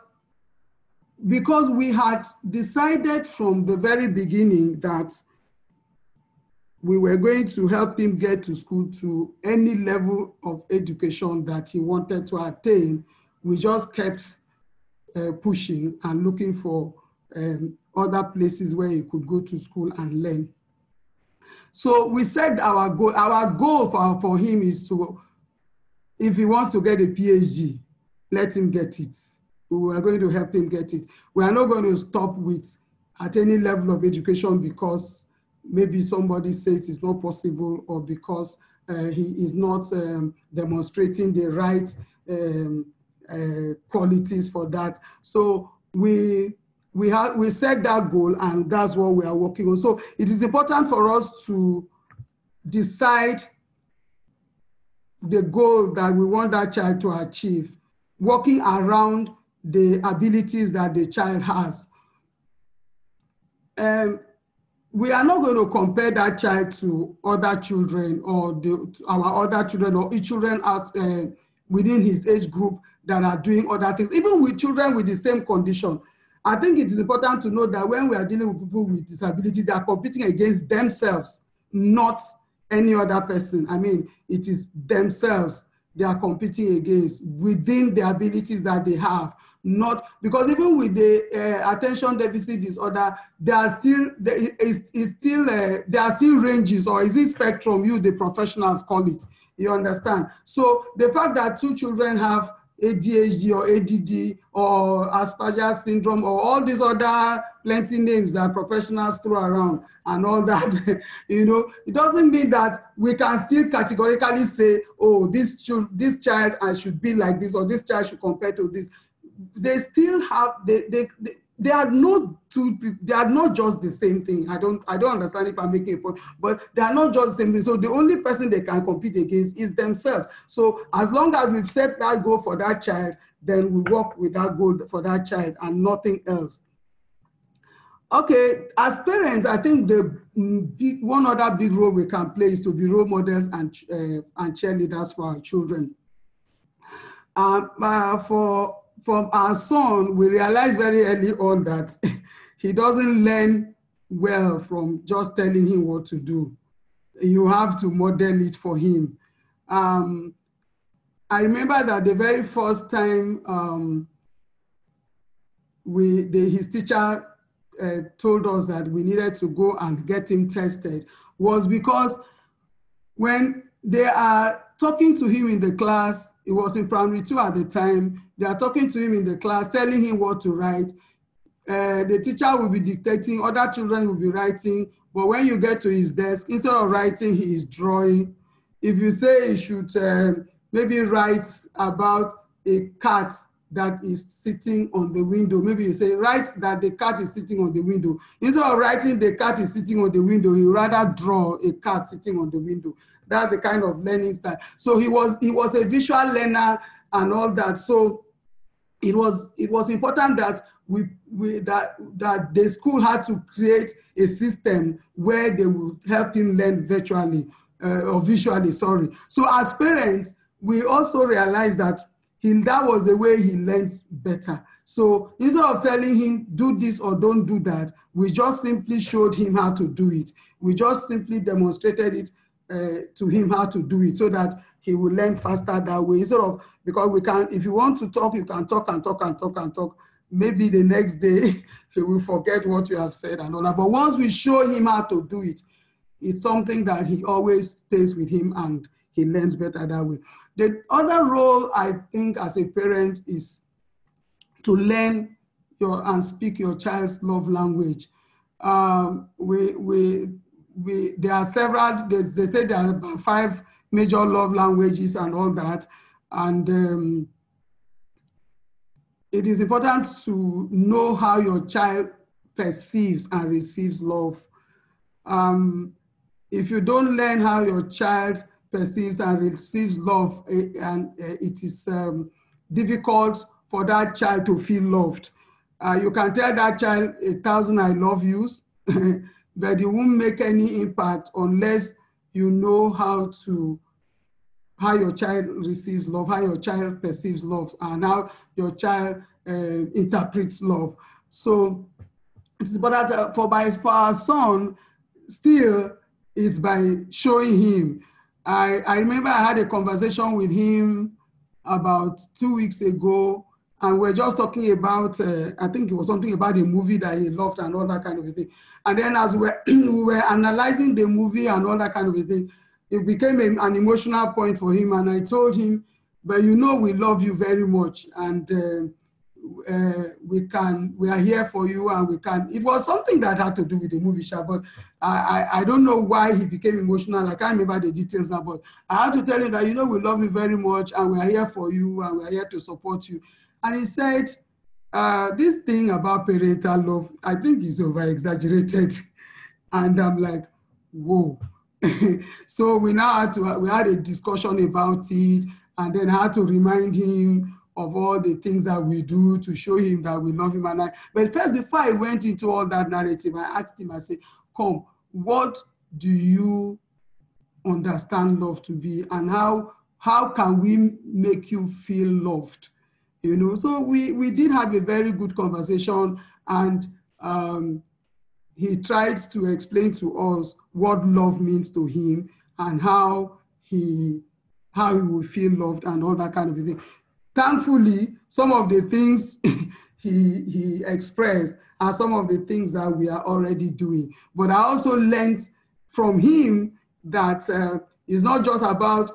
because we had decided from the very beginning that we were going to help him get to school to any level of education that he wanted to attain, we just kept pushing and looking for other places where he could go to school and learn. So we said our goal for him is to, if he wants to get a PhD, let him get it. We are going to help him get it. We are not going to stop at any level of education because maybe somebody says it's not possible or because he is not demonstrating the right qualities for that. So we set that goal and that's what we are working on. So it is important for us to decide the goal that we want that child to achieve working around the abilities that the child has. We are not going to compare that child to other children or our other children or children as, within his age group that are doing other things, even with children with the same condition. I think it is important to know that when we are dealing with people with disabilities, they are competing against themselves, not any other person. I mean, it is themselves they are competing against within the abilities that they have. Not because even with the attention deficit disorder, there are still ranges, or is it spectrum? You the professionals call it. You understand? So the fact that two children have ADHD or ADD or Asperger's syndrome or all these other plenty names that professionals throw around and all that, you know, it doesn't mean that we can still categorically say, oh, this child should be like this, or this child should compare to this. They still have, they are not just the same thing. I don't understand if I'm making a point, but they are not just the same thing. So the only person they can compete against is themselves. So as long as we've set that goal for that child, then we work with that goal for that child and nothing else. Okay, as parents, I think one other big role we can play is to be role models and cheerleaders for our children. From our son, we realized very early on that he doesn't learn well from just telling him what to do. You have to model it for him. I remember that the very first time his teacher told us that we needed to go and get him tested was because when they are talking to him in the class, it was in primary 2 at the time, they are talking to him in the class, telling him what to write. The teacher will be dictating, other children will be writing, but when you get to his desk, instead of writing, he is drawing. If you say he should maybe write about a cat that is sitting on the window, maybe you say, write that the cat is sitting on the window. Instead of writing the cat is sitting on the window, he would rather draw a cat sitting on the window. That's the kind of learning style. So he was a visual learner and all that. So it was important that that the school had to create a system where they would help him learn virtually or visually. Sorry. So as parents, we also realized that that was the way he learns better. So instead of telling him do this or don't do that, we just simply showed him how to do it. We just simply demonstrated it to him how to do it so that he will learn faster that way. Instead of, because we can, if you want to talk, you can talk and talk and talk and talk. Maybe the next day he will forget what you have said and all that. But once we show him how to do it, it's something that he always stays with him and he learns better that way. The other role I think as a parent is to learn and speak your child's love language. There are several, they say there are about 5 major love languages and all that. And it is important to know how your child perceives and receives love. If you don't learn how your child perceives and receives love, it is difficult for that child to feel loved. You can tell that child 1,000 I love yous, but it won't make any impact unless you know how your child receives love, how your child perceives love, and how your child interprets love. So it's important for our son still is by showing him. I remember I had a conversation with him about 2 weeks ago, and we're just talking about, I think it was something about a movie that he loved and all that kind of a thing. And then as we were analyzing the movie and all that kind of a thing, it became an emotional point for him. And I told him, but you know we love you very much, and we are here for you, and we can. It was something that had to do with the movie, but I don't know why he became emotional. I can't remember the details now, but I had to tell him that, you know, we love you very much, and we are here for you, and we are here to support you. And he said, this thing about parental love, I think is over-exaggerated. And I'm like, whoa. So we had a discussion about it, and then I had to remind him of all the things that we do to show him that we love him. But first, before I went into all that narrative, I asked him, I said, come, what do you understand love to be, and how can we make you feel loved? You know, so we did have a very good conversation, and he tried to explain to us what love means to him and how he will feel loved and all that kind of thing. Thankfully, some of the things he expressed are some of the things that we are already doing. But I also learned from him that it's not just about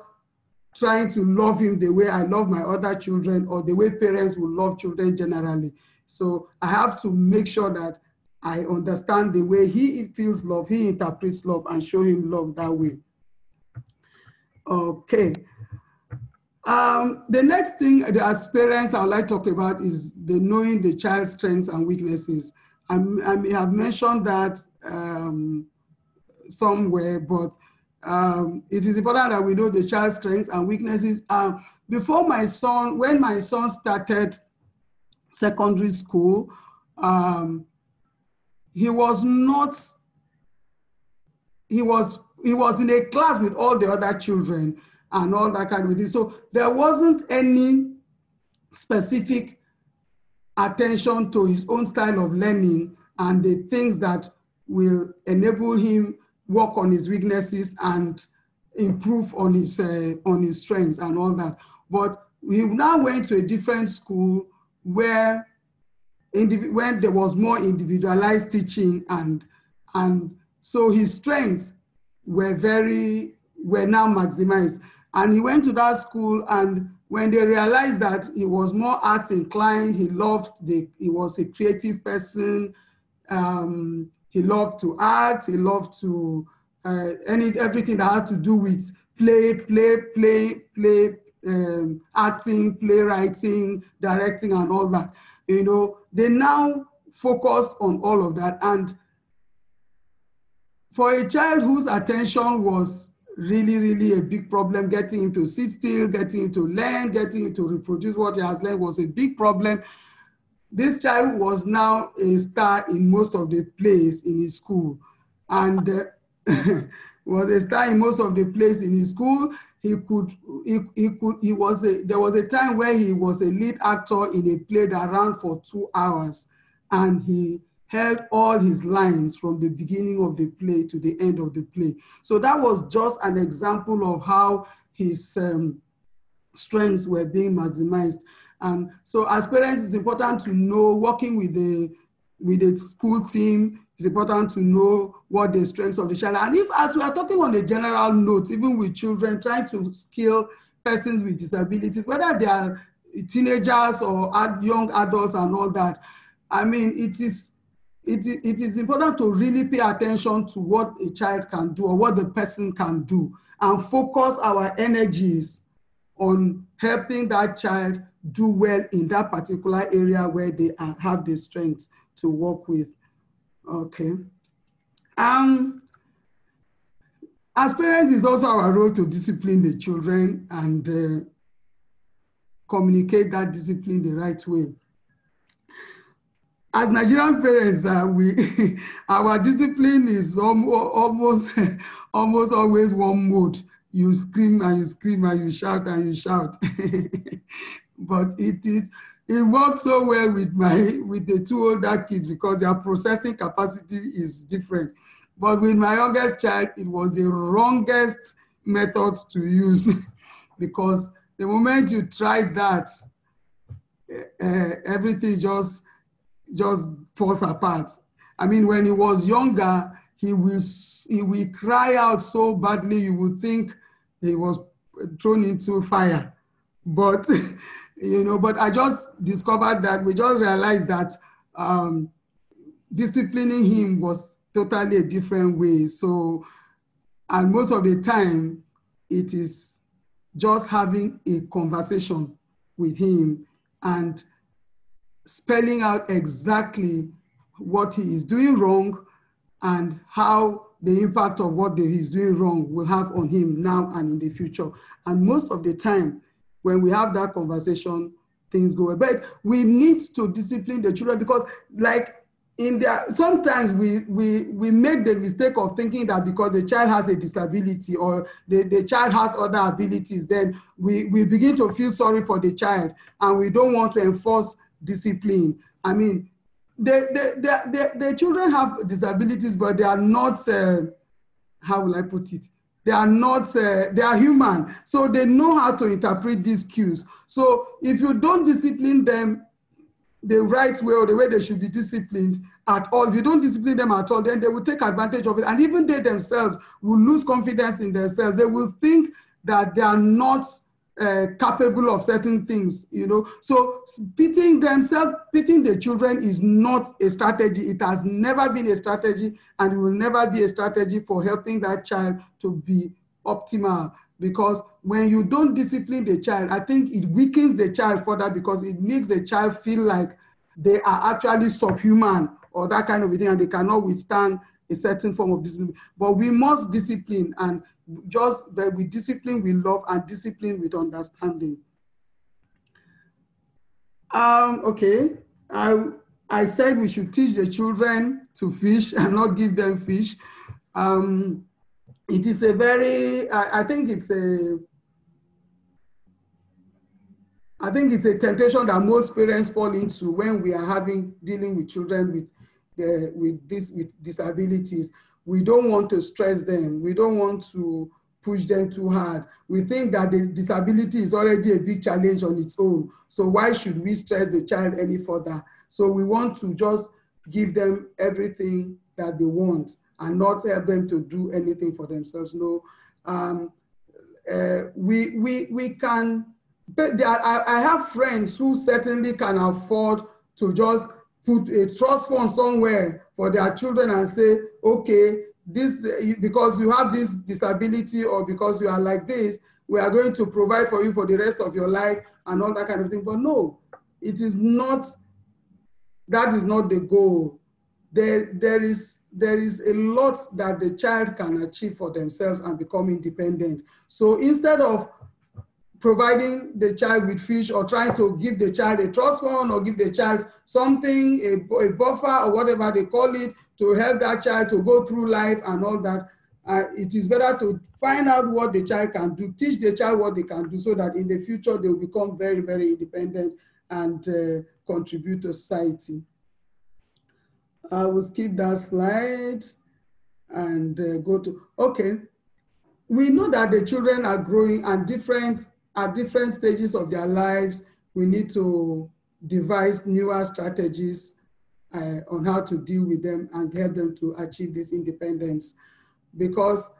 trying to love him the way I love my other children or the way parents will love children generally. So I have to make sure that I understand the way he feels love, he interprets love, and show him love that way. Okay. The next thing, as parents, I would like to talk about is the knowing the child's strengths and weaknesses. I may have mentioned that somewhere, but it is important that we know the child's strengths and weaknesses. Before my son, when my son started secondary school, he was in a class with all the other children and all that kind of thing. So there wasn't any specific attention to his own style of learning and the things that will enable him work on his weaknesses and improve on his strengths and all that. But we now went to a different school where when there was more individualized teaching, and so his strengths were now maximized. And he went to that school, and when they realized that he was more arts inclined, he was a creative person, he loved to act, he loved to everything that had to do with acting, playwriting, directing, and all that. You know, they now focused on all of that. And for a child whose attention was really, really a big problem, getting him to sit still, getting him to learn, getting him to reproduce what he has learned was a big problem. This child was now a star in most of the plays in his school, and was a star in most of the plays in his school. There was a time where he was a lead actor in a play that ran for 2 hours, and he held all his lines from the beginning of the play to the end of the play. So that was just an example of how his strengths were being maximized. And so as parents, it's important to know, working with the school team, it's important to know what the strengths of the child are. And if, as we are talking on a general note, even with children, trying to skill persons with disabilities, whether they are teenagers or young adults and all that, I mean, it is important to really pay attention to what a child can do or what the person can do, and focus our energies on helping that child do well in that particular area where they have the strength to work with. Okay. As parents, it's also our role to discipline the children and communicate that discipline the right way. As Nigerian parents, our discipline is almost always one mode. You scream and you scream and you shout and you shout. But it works so well with the 2 older kids because their processing capacity is different. But with my youngest child, it was the wrongest method to use because the moment you try that, everything just falls apart. I mean, when he was younger, he will cry out so badly, you would think he was thrown into fire. But, you know, but I just discovered that we just realized that disciplining him was totally a different way. So, and most of the time, it is just having a conversation with him and spelling out exactly what he is doing wrong and how the impact of what he's doing wrong will have on him now and in the future. And most of the time, when we have that conversation, things go well. But we need to discipline the children because, like, sometimes we make the mistake of thinking that because a child has a disability or the child has other abilities, then we begin to feel sorry for the child and we don't want to enforce discipline. I mean, the children have disabilities, but they are not, how will I put it? They are not, they are human. So they know how to interpret these cues. So if you don't discipline them the right way or the way they should be disciplined at all, if you don't discipline them at all, then they will take advantage of it. And even they themselves will lose confidence in themselves. They will think that they are not capable of certain things, you know. So pitting the children is not a strategy. It has never been a strategy, and it will never be a strategy for helping that child to be optimal. Because when you don't discipline the child, I think it weakens the child further because it makes the child feel like they are actually subhuman or that kind of a thing, and they cannot withstand a certain form of discipline. But we must discipline, and just with discipline with love and discipline with understanding. Okay, I said we should teach the children to fish and not give them fish. It is a very, I think it's a temptation that most parents fall into when we are dealing with children with disabilities. We don't want to stress them. We don't want to push them too hard. We think that the disability is already a big challenge on its own. So why should we stress the child any further? So we want to just give them everything that they want and not help them to do anything for themselves. No, we can, but I have friends who certainly can afford to just put a trust fund somewhere for their children and say, okay, this, because you have this disability or because you are like this, we are going to provide for you for the rest of your life and all that kind of thing. But no, it is not, that is not the goal. There is a lot that the child can achieve for themselves and become independent. So instead of providing the child with fish or trying to give the child a trust fund or give the child something, a buffer or whatever they call it, to help that child to go through life and all that, it is better to find out what the child can do, teach the child what they can do so that in the future they will become very, very independent and contribute to society. I will skip that slide and go to, okay. We know that the children are growing at different stages of their lives. We need to devise newer strategies on how to deal with them and help them to achieve this independence. Because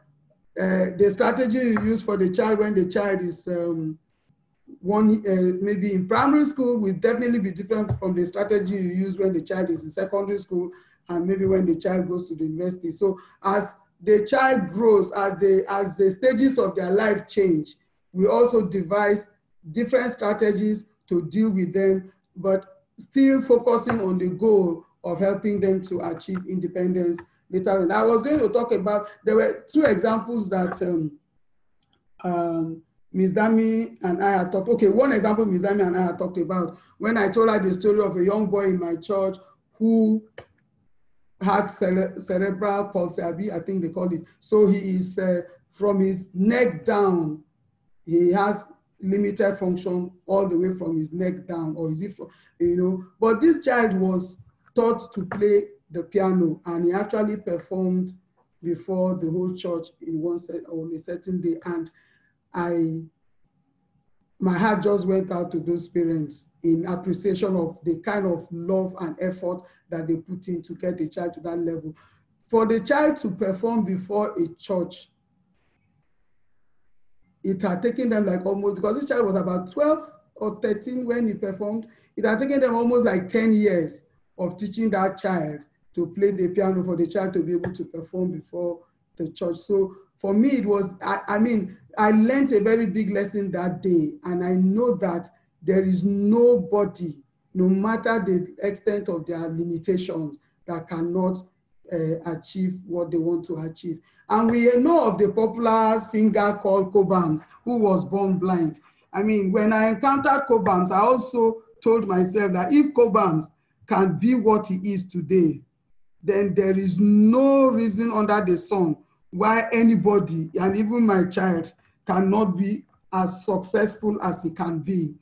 the strategy you use for the child when the child is maybe in primary school will definitely be different from the strategy you use when the child is in secondary school and maybe when the child goes to the university. So as the child grows, as the stages of their life change, we also devise different strategies to deal with them, but still focusing on the goal of helping them to achieve independence later on. I was going to talk about, there were two examples that Ms. Dami and I had talked, okay, one example Ms. Dami and I had talked about when I told her the story of a young boy in my church who had cerebral palsy, I think they call it. So he is, from his neck down, he has limited function all the way from his neck down, or is it, you know, but this child was taught to play the piano and he actually performed before the whole church on a certain day. And my heart just went out to those parents in appreciation of the kind of love and effort that they put in to get the child to that level. For the child to perform before a church, it had taken them like almost, because this child was about 12 or 13 when he performed, it had taken them almost like 10 years of teaching that child to play the piano for the child to be able to perform before the church. So for me, it was, I mean, I learned a very big lesson that day. And I know that there is nobody, no matter the extent of their limitations, that cannot achieve what they want to achieve. And we know of the popular singer called Cobhams, who was born blind. I mean, when I encountered Cobams, I also told myself that if Cobams can be what he is today, then there is no reason under the sun why anybody, and even my child, cannot be as successful as he can be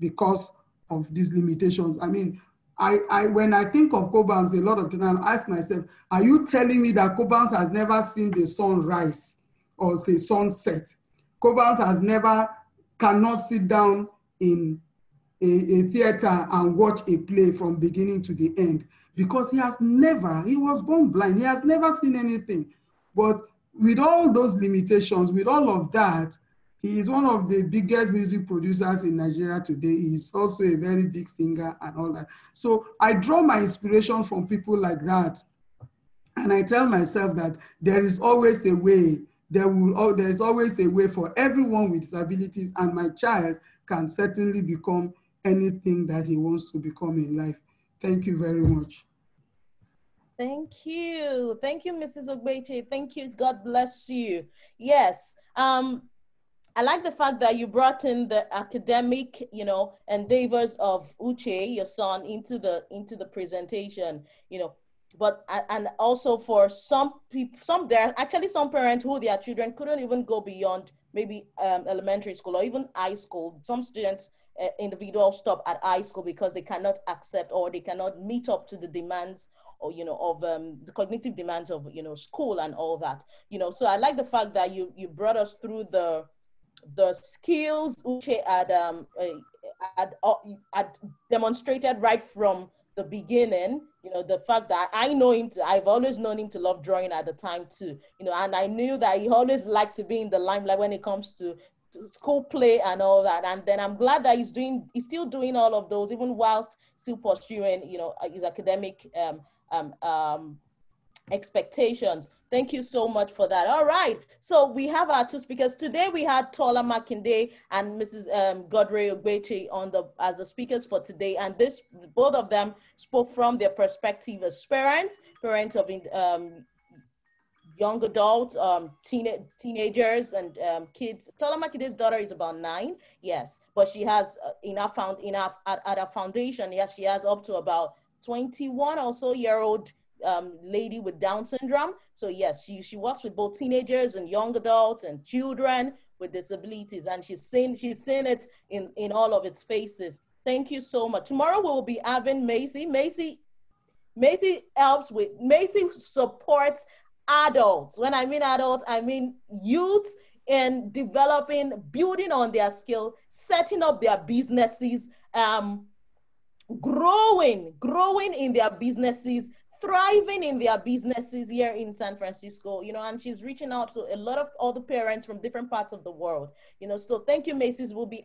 because of these limitations. I mean, when I think of Cobams, a lot of times I ask myself, are you telling me that Cobams has never seen the sun rise or say sunset? Cobams has never, cannot sit down in a theater and watch a play from beginning to the end because he was born blind. He has never seen anything. But with all those limitations, with all of that, he is one of the biggest music producers in Nigeria today. He's also a very big singer and all that. So I draw my inspiration from people like that. And I tell myself that there is always a way. There's always a way for everyone with disabilities, and my child can certainly become anything that he wants to become in life. Thank you very much. Thank you. Thank you, Mrs. Ogbeche. Thank you. God bless you. Yes. I like the fact that you brought in the academic, endeavors of Uche, your son, into the presentation, but and also for some people, there are actually some parents who their children couldn't even go beyond maybe elementary school or even high school. Some students individual stop at high school because they cannot accept or they cannot meet up to the demands or of the cognitive demands of school and all that. So I like the fact that you brought us through the skills Uche had demonstrated right from the beginning. The fact that I've always known him to love drawing at the time too, and I knew that he always liked to be in the limelight when it comes to school play and all that. And then I'm glad that he's still doing all of those, even whilst still pursuing, his academic expectations. Thank you so much for that. All right, so we have our two speakers today. We had Tola Makinde and Mrs. Godre Ogbeche as the speakers for today, and both of them spoke from their perspective as parents of young adults, teenagers, and kids. Tola Makinde's daughter is about 9, yes, but she has at our foundation, yes, she has up to about 21 or so year old lady with Down syndrome. So yes, she works with both teenagers and young adults and children with disabilities, and she's seen it in all of its faces. Thank you so much. Tomorrow we will be having Macy. Macy supports adults. When I mean adults, I mean youth in building on their skill, setting up their businesses, growing in their businesses, thriving in their businesses here in San Francisco, and she's reaching out to a lot of other parents from different parts of the world, so thank you, Macy will be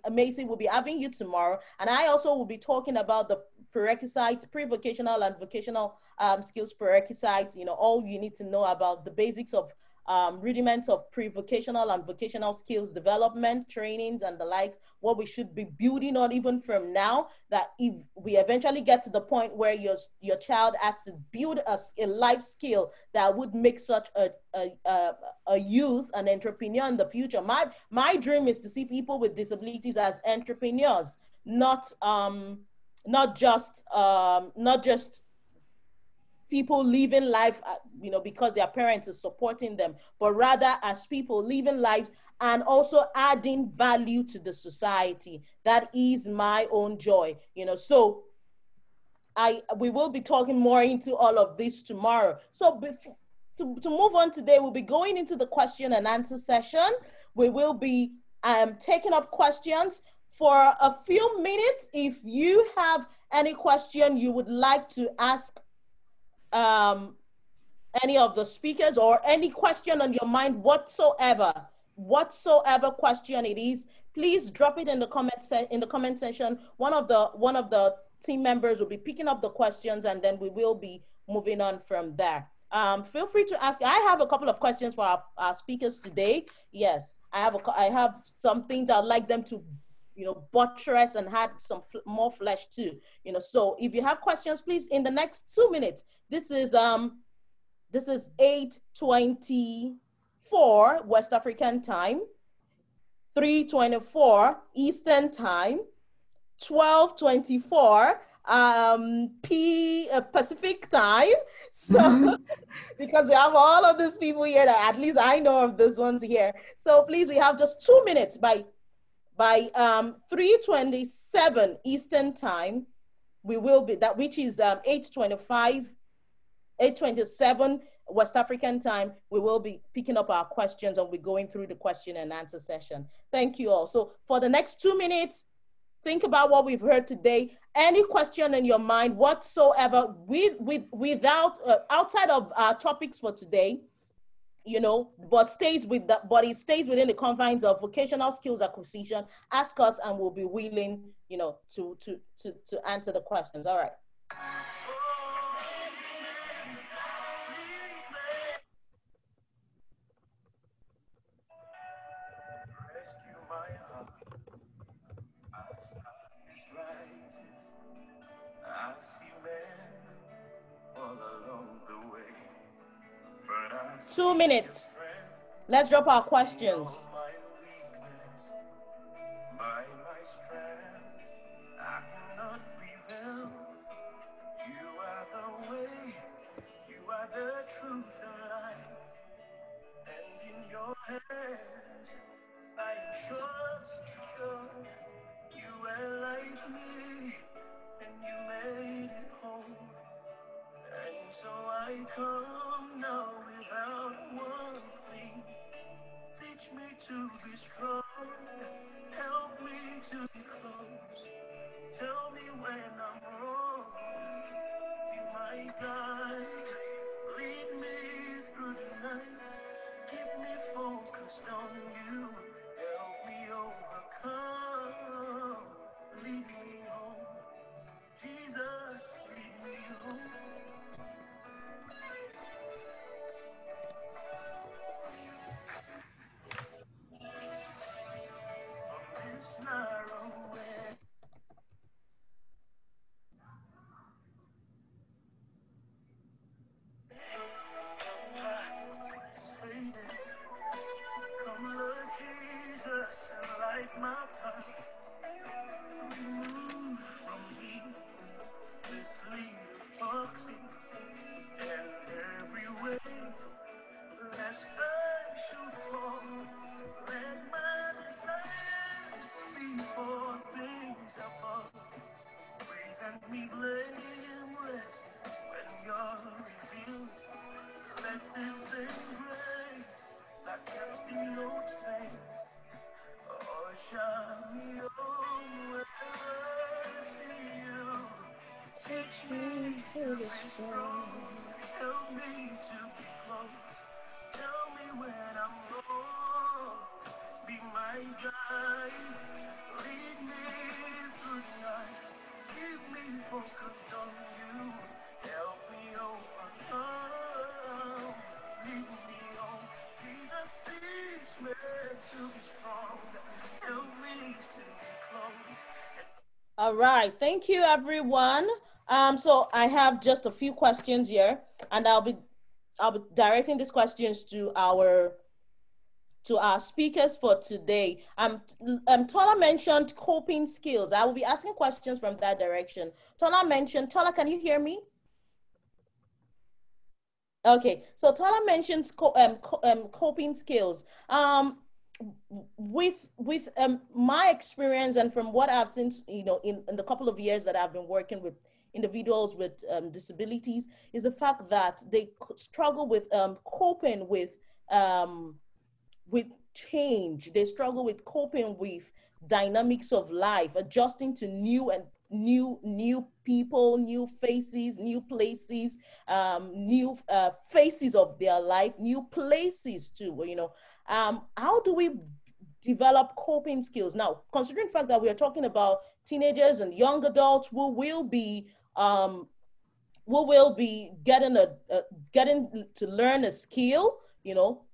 having you tomorrow. And I also will be talking about the prerequisites, pre-vocational and vocational skills prerequisites, all you need to know about the basics of rudiments of pre-vocational and vocational skills development, trainings, and the likes, what we should be building on even from now, that if we eventually get to the point where your child has to build a life skill that would make such a youth an entrepreneur in the future. My dream is to see people with disabilities as entrepreneurs, not just people living life, because their parents are supporting them, but rather as people living lives and also adding value to the society. That is my own joy, So we will be talking more into all of this tomorrow. So to move on today, we'll be going into the question and answer session. We will be taking up questions for a few minutes. If you have any question you would like to ask any of the speakers, or any question on your mind whatsoever question it is, please drop it in the comment section. One of the team members will be picking up the questions, and then we will be moving on from there. Feel free to ask. I have a couple of questions for our speakers today. Yes, I have some things I'd like them to buttress and add some more flesh too. So if you have questions, please, in the next 2 minutes. This is 8:24 West African time. 3:24 Eastern Time, 12:24 Pacific Time. So because we have all of these people here that at least I know of these ones here. So please, we have just 2 minutes by 3:27 Eastern Time. We will be that, which is 8:27 West African time. We will be picking up our questions and we're going through the question and answer session. Thank you all. So for the next 2 minutes, think about what we've heard today. Any question in your mind whatsoever, without outside of our topics for today, you know, but it stays within the confines of vocational skills acquisition. Ask us, and we'll be willing, you know, to answer the questions. All right. I see men all along the way, but I 2 minutes. Let's drop our questions. my weakness. By my strength, I cannot prevail. You are the way, you are the truth and life, and in your hands I am sure secure. You were like me, and you made it home. And so I come now without one plea. Teach me to be strong, help me to be close. Tell me when I'm wrong, be my guide. Lead me through the night, keep me focused on you. Help me overcome, lead me home. Jesus, lead me home. This narrow way, it's fading. Come, Lord Jesus, and light my path. Remove from me this little foxy and every weight, lest I should fall. Let my desires be for things above. Present me blameless when you're revealed. Let this same grace that kept the old saints, oh, shine me on when I see you. Teach me to be strong, help me to be close. Tell me when I'm wrong, be my guide. Lead me through the night, keep me focused on you. Help me overcome, lead me on. Jesus, teach me to be strong, help me to be close. All right, thank you everyone. So I have just a few questions here, and I'll be directing these questions to our speakers for today. Tola mentioned coping skills. I will be asking questions from that direction. Tola, can you hear me? Okay, so Tola mentioned coping skills. With my experience and from what I've seen, you know, in the couple of years that I've been working with individuals with disabilities, is the fact that they struggle with coping with change. They struggle with coping with dynamics of life, adjusting to new people, new faces, new places, new faces of their life, new places too, you know. How do we develop coping skills? Now, considering the fact that we are talking about teenagers and young adults who will be getting to learn a skill, you know,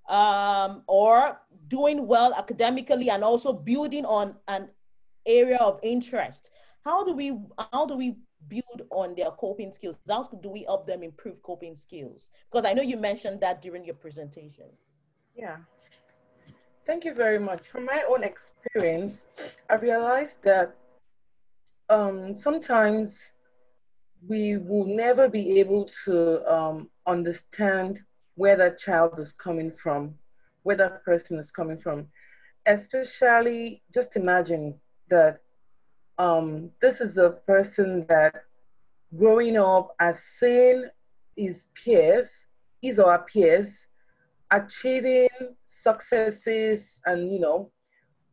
or doing well academically and also building on an area of interest. How do we build on their coping skills? How do we help them improve coping skills? Because I know you mentioned that during your presentation. Yeah. Thank you very much. From my own experience, I realized that sometimes we will never be able to understand where that child is coming from, where that person is coming from. Especially, just imagine that this is a person that growing up has seen his peers, his or her peers, achieving successes and,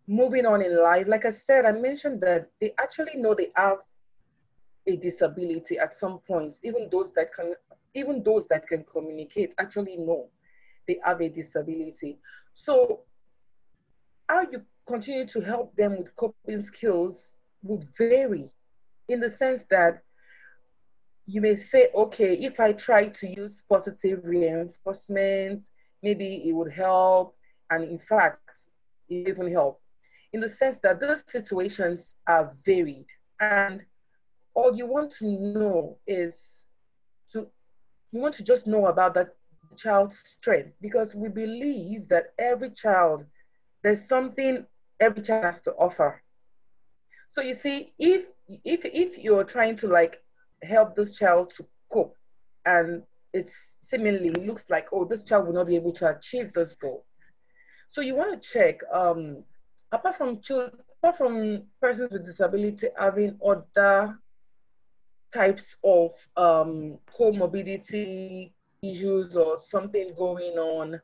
moving on in life. Like I said, I mentioned that they actually know they have a disability at some point. Even those that can communicate actually know they have a disability. So how you continue to help them with coping skills would vary in the sense that you may say, okay, if I try to use positive reinforcement, maybe it would help. And in fact, it even help in the sense that those situations are varied. And all you want to know is to you want to just know about that child's strength, because we believe that every child, there's something every child has to offer. So you see, if you're trying to like help this child to cope, and it's seemingly looks like, oh, this child will not be able to achieve this goal. So you want to check, apart from persons with disability having other types of comorbidity issues or something going on,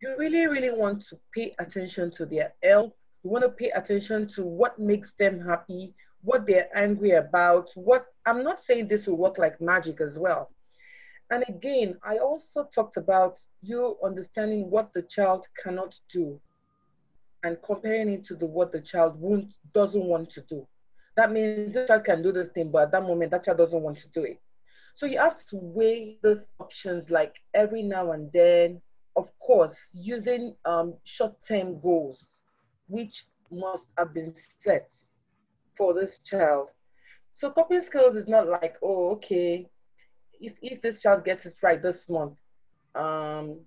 you really, really want to pay attention to their health. You want to pay attention to what makes them happy, what they're angry about. What I'm not saying this will work like magic as well. And again, I also talked about you understanding what the child cannot do and comparing it to what the child doesn't want to do. That means the child can do this thing, but at that moment, that child doesn't want to do it. So you have to weigh those options like every now and then, of course, using short-term goals, which must have been set for this child. So coping skills is not like, oh, okay, if this child gets it right this month, um,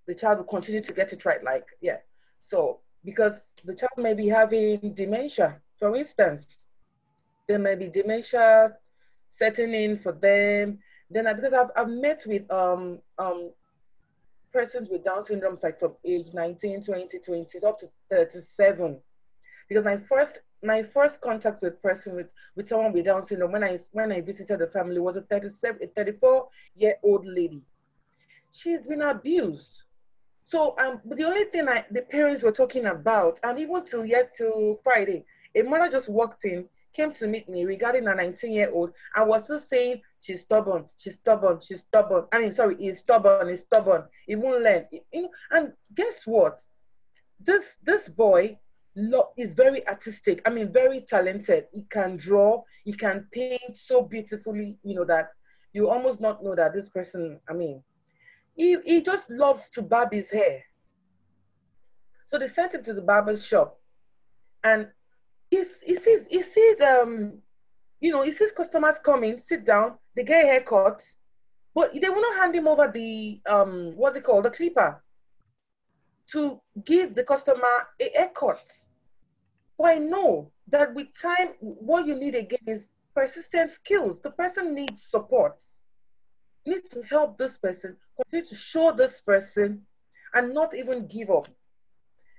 the child will continue to get it right. Like, yeah. So because the child may be having dementia, for instance, there may be dementia setting in for them. Then because I've met with persons with Down syndrome like from age 19, 20, 20 up to 37. Because my first contact with with someone with Down syndrome when I visited the family was a 34-year-old lady. She's been abused. So but the only thing the parents were talking about, and even till Friday, a mother just walked in, came to meet me regarding a 19-year-old, and was still saying she's stubborn, she's stubborn, she's stubborn. I mean, sorry, he's stubborn, he's stubborn. He won't learn. And guess what? This boy is very artistic. I mean, very talented. He can draw, he can paint so beautifully, that you almost not know that this person, I mean, he just loves to barb his hair. So they sent him to the barber's shop, and he sees customers coming, sit down, they get haircuts, but they will not hand him over the what's it called, the clipper, to give the customer a haircut. But I know that with time, what you need again is persistent skills. The person needs support. You need to help this person, continue to show this person, and not even give up.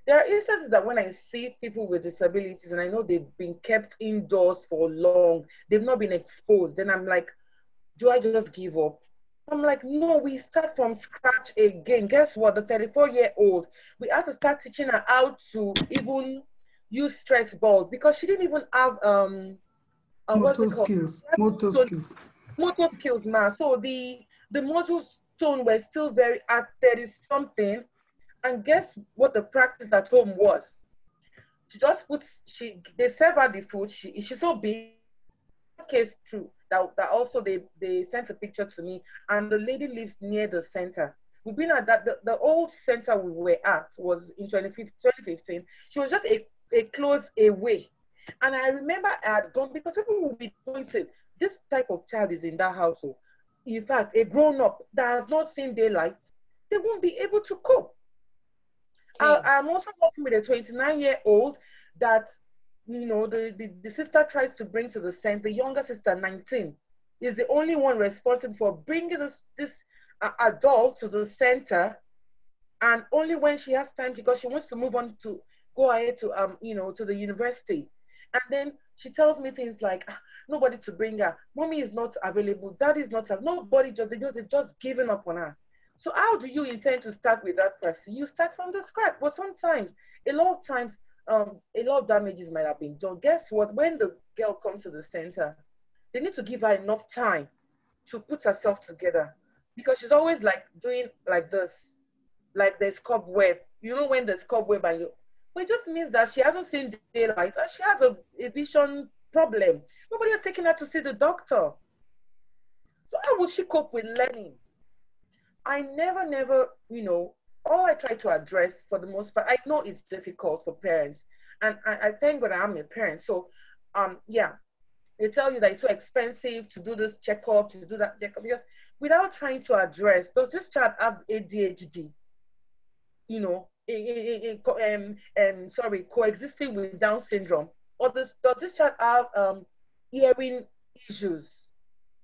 There are instances that when I see people with disabilities and I know they've been kept indoors for long, they've not been exposed, then I'm like, do I just give up? I'm like, no, we start from scratch again. Guess what? The 34-year-old, we have to start teaching her how to even use stress balls, because she didn't even have what's Motor it called? skills, motor So skills. motor skills, man. So the muscle tone were still very at 30 something. And guess what the practice at home was? She just they serve her the food. She's so big. Case true that also they sent a picture to me, and the lady lives near the center. We've been at that the old center we were at was in 2015. She was just a close away. And I remember I had gone because people will be pointing, this type of child is in that household. In fact, a grown-up that has not seen daylight, they won't be able to cope. Okay. I'm also working with a 29-year-old that, the sister tries to bring to the center. The younger sister, 19, is the only one responsible for bringing this adult to the center, and only when she has time, because she wants to move on to go ahead to to the university. And then she tells me things like, nobody to bring her, mommy is not available, daddy is not available, nobody, they've just given up on her. So how do you intend to start with that person? You start from the scratch. But sometimes, a lot of times, a lot of damages might have been done. Guess what? When the girl comes to the center, they need to give her enough time to put herself together, because she's always like doing like this, like there's cobweb. You know, when there's cobweb and you, but it just means that she hasn't seen daylight and she has a vision problem. Nobody has taken her to see the doctor. So how would she cope with learning? I never, all I try to address for the most part, I know it's difficult for parents. And I thank God I'm a parent. So, yeah, they tell you that it's so expensive to do this checkup, to do that checkup, because without trying to address, does this child have ADHD? Coexisting with Down syndrome? Or does this child have hearing issues?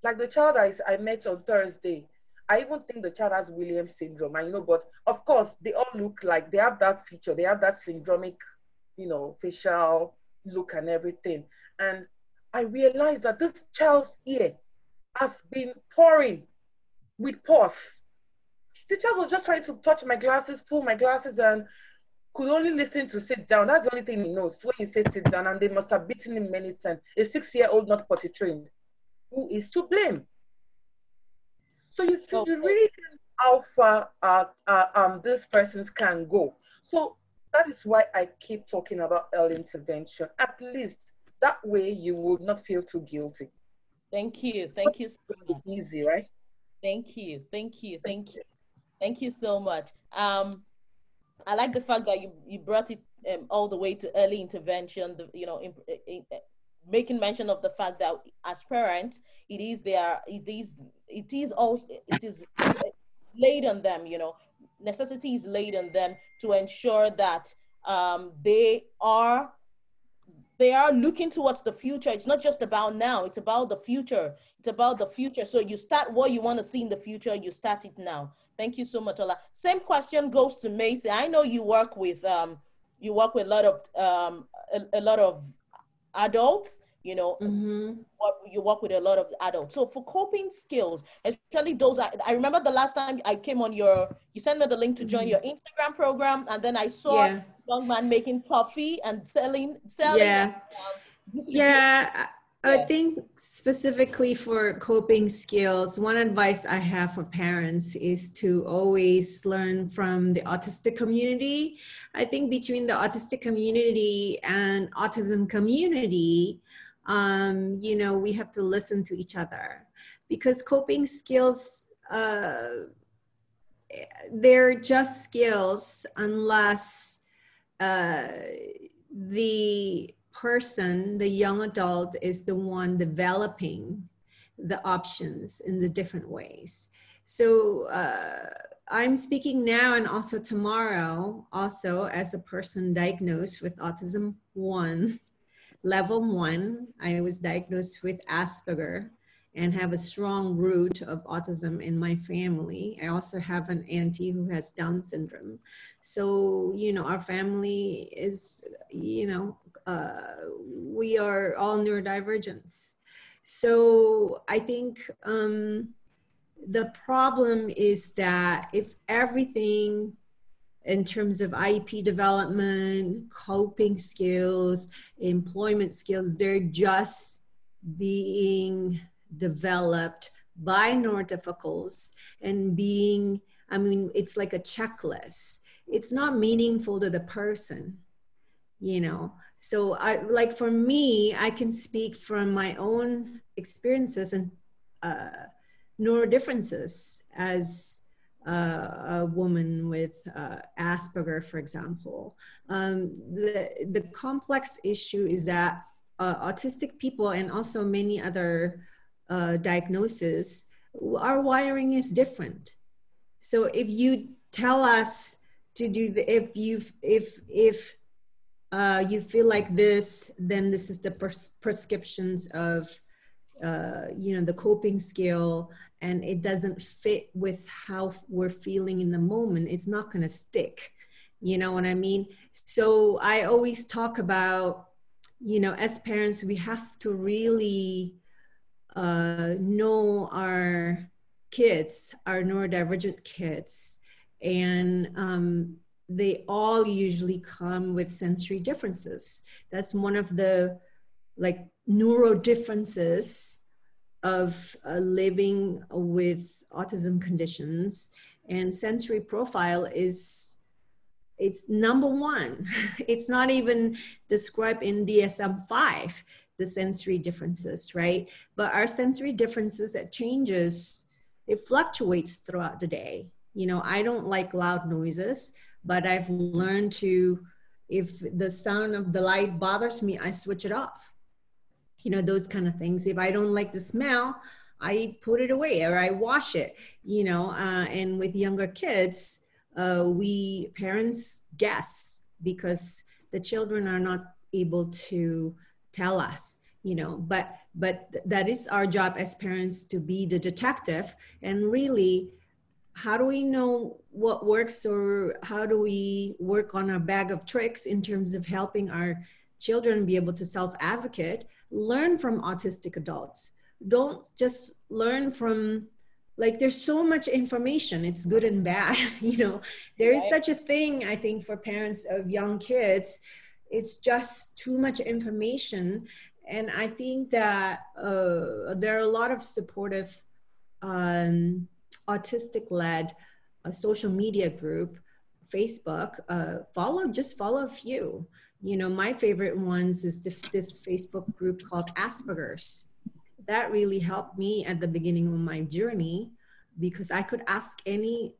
Like the child I met on Thursday, I even think the child has Williams syndrome. And but of course, they all look like they have that feature, they have that syndromic, facial look and everything. And I realized that this child's ear has been pouring with pus. The child was just trying to touch my glasses, pull my glasses, and could only listen to sit down. That's the only thing he knows when you say sit down, and they must have beaten him many times. A 6-year-old not potty trained. Who is to blame? So you see, you really can how far these persons can go. So that is why I keep talking about early intervention. At least that way you would not feel too guilty. Thank you. Thank you so much. Easy, right? Thank you. Thank you. Thank you. Thank you so much. I like the fact that you brought it all the way to early intervention, making mention of the fact that as parents, it is laid on them, necessity is laid on them to ensure that they are looking towards the future. It's not just about now, it's about the future. It's about the future. So you start what you want to see in the future, you start it now. Thank you so much, Ola. Same question goes to Macy. I know you work with a lot of adults, Mm-hmm. you work with a lot of adults. So for coping skills, especially those, I remember the last time I came on you sent me the link to join your Instagram program, and then I saw a young man making toffee and selling. Yeah. I think specifically for coping skills, one advice I have for parents is to always learn from the autistic community. I think between the autistic community and autism community, we have to listen to each other, because coping skills, they're just skills unless the person, the young adult, is the one developing the options in the different ways. So I'm speaking now and also tomorrow, also as a person diagnosed with autism level 1. I was diagnosed with Asperger and have a strong root of autism in my family. I also have an auntie who has Down syndrome. So, our family is, we are all neurodivergents. So I think the problem is that if everything in terms of IEP development, coping skills, employment skills, they're just being developed by neurotypicals and it's like a checklist. It's not meaningful to the person, So for me, I can speak from my own experiences and neurodifferences as a woman with Asperger, for example. The complex issue is that autistic people and also many other diagnoses, our wiring is different. So if you tell us to do the, if you feel like this, then this is the prescriptions of you know, the coping skill, and it doesn't fit with how we're feeling in the moment, it's not going to stick. You know what I mean? So I always talk about, you know, as parents, we have to really know our kids, our neurodivergent kids, and they all usually come with sensory differences. That's one of the like neuro differences of living with autism conditions, and sensory profile is, it's number one. It's not even described in DSM-5, the sensory differences, right? But our sensory differences, it changes, it fluctuates throughout the day. You know, I don't like loud noises, but I've learned to, if the sound of the light bothers me, I switch it off. You know, those kind of things. If I don't like the smell, I put it away or I wash it, you know. And with younger kids, we parents guess because the children are not able to tell us, you know, but that is our job as parents, to be the detective. And really, how do we know what works, or how do we work on a bag of tricks in terms of helping our children be able to self-advocate? Learn from autistic adults. Don't just learn from, like, there's so much information, it's good and bad. You know, there is such a thing, I think, for parents of young kids. It's just too much information. And I think that there are a lot of supportive autistic-led social media group, Facebook. Follow a few. You know, my favorite ones is this Facebook group called Asperger's. That really helped me at the beginning of my journey, because I could ask any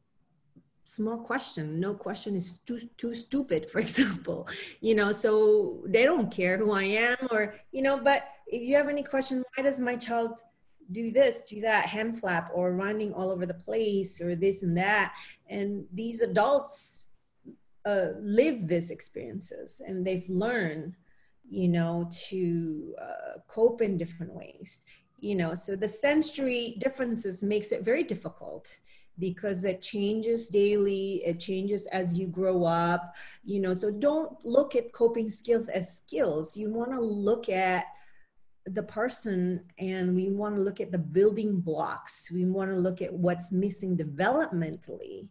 small question. No question is too stupid, for example. You know, so they don't care who I am, or, you know, but if you have any question, why does my child do this, do that, hand flap, or running all over the place, or this and that? And these adults live these experiences, and they've learned, you know, to cope in different ways, you know. So the sensory differences makes it very difficult, because it changes daily, it changes as you grow up, you know. So don't look at coping skills as skills. You want to look at the person, and we want to look at the building blocks. We want to look at what's missing developmentally.